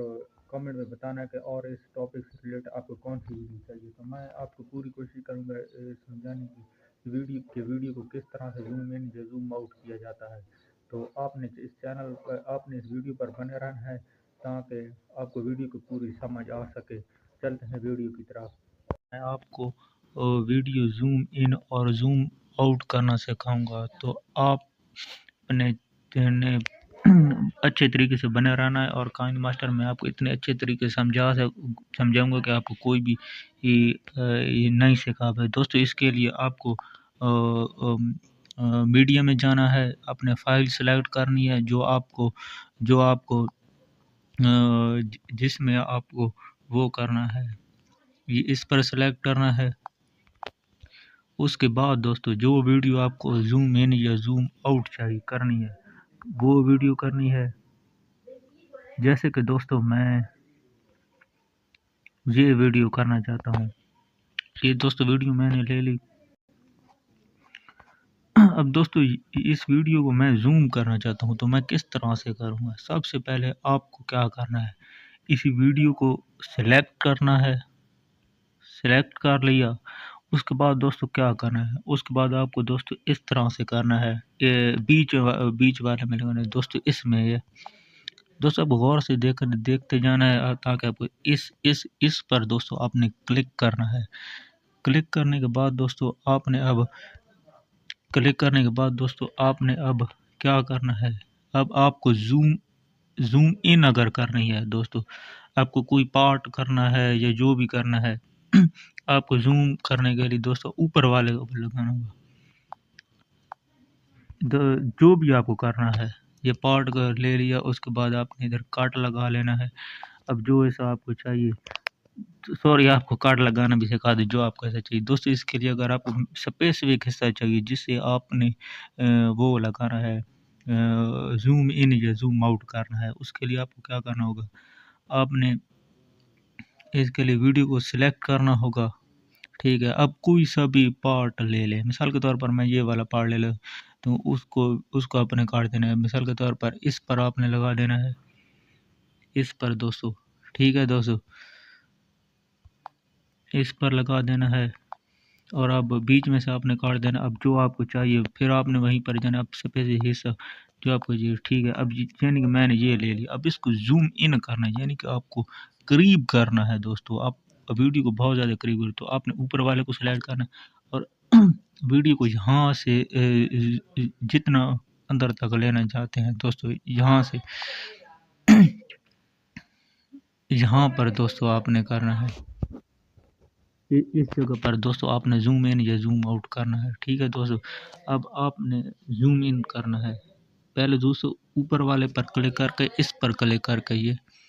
कमेंट में बताना है कि और इस टॉपिक से रिलेटेड आपको कौन सी वीडियो चाहिए। तो मैं आपको पूरी कोशिश करूँगा समझाने की वीडियो को किस तरह से जूम इन या जूम आउट किया जाता है। तो आपने इस वीडियो पर बने रहना है ताकि आपको वीडियो की पूरी समझ आ सके। चलते हैं वीडियो की तरफ। मैं आपको वीडियो जूम इन और जूम आउट करना सिखाऊंगा, तो आप अपने अच्छे तरीके से बने रहना है। और काइन मास्टर में आपको इतने अच्छे तरीके से समझाऊंगा कि आपको कोई भी नहीं सिखा पाए। दोस्तों इसके लिए आपको मीडिया में जाना है, अपने फाइल सेलेक्ट करनी है जो आपको जिसमें आपको वो करना है, ये इस पर सेलेक्ट करना है। उसके बाद दोस्तों जो वीडियो आपको जूम इन या जूम आउट चाहिए करनी है वो वीडियो करनी है। जैसे कि दोस्तों मैं ये वीडियो करना चाहता हूँ, ये दोस्तों वीडियो मैंने ले ली। अब दोस्तों इस वीडियो को मैं जूम करना चाहता हूँ, तो मैं किस तरह से करूँगा। सबसे पहले आपको क्या करना है, इस वीडियो को सिलेक्ट करना है। सिलेक्ट कर लिया, उसके बाद दोस्तों क्या करना है, उसके बाद आपको दोस्तों इस तरह से करना है, ये बीच वाले में लगाना है दोस्तों। इसमें ये दोस्तों आप गौर से देखते जाना है ताकि आपको इस पर दोस्तों आपने क्लिक करना है। क्लिक करने के बाद दोस्तों आपने अब क्या करना है, अब आपको जूम इन अगर करनी है दोस्तों, आपको कोई पार्ट करना है या जो भी करना है आपको जूम करने के लिए दोस्तों ऊपर वाले को लगाना होगा। जो भी आपको करना है, ये पार्ट ले लिया, उसके बाद आपने इधर काट लगा लेना है। अब जो ऐसा आपको चाहिए, सॉरी आपको कार्ड लगाना भी सिखा दे जो आपको ऐसा चाहिए दोस्तों। इसके लिए अगर आपको स्पेसिफिक हिस्सा चाहिए जिससे आपने वो लगाना है, जूम इन या जूम आउट करना है, उसके लिए आपको क्या करना होगा, आपने इसके लिए वीडियो को सिलेक्ट करना होगा। ठीक है, अब कोई सा भी पार्ट ले ले, मिसाल के तौर पर मैं ये वाला पार्ट ले लूँ, तो उसको अपने काट देना है। मिसाल के तौर पर इस पर आपने लगा देना है, इस पर दोस्तों। ठीक है दोस्तों, इस पर लगा देना है और अब बीच में से आपने काट देना। अब जो आपको चाहिए फिर आपने वहीं पर जाना, अब स्पेसिफिक हिस्सा जो आपको चाहिए। ठीक है, अब यानी कि मैंने ये ले लिया, अब इसको जूम इन करना है, यानी कि आपको करीब करना है दोस्तों। आप वीडियो को बहुत ज़्यादा करीब करो, तो आपने ऊपर वाले को सिलेक्ट करना है और वीडियो को यहाँ से जितना अंदर तक लेना चाहते हैं दोस्तों, यहाँ से यहाँ पर दोस्तों आपने करना है, इस जगह पर दोस्तों आपने जूम इन या जूम आउट करना है। ठीक है दोस्तों, अब आपने जूम इन करना है। पहले दोस्तों ऊपर वाले पर क्लिक करके इस पर क्लिक करके ये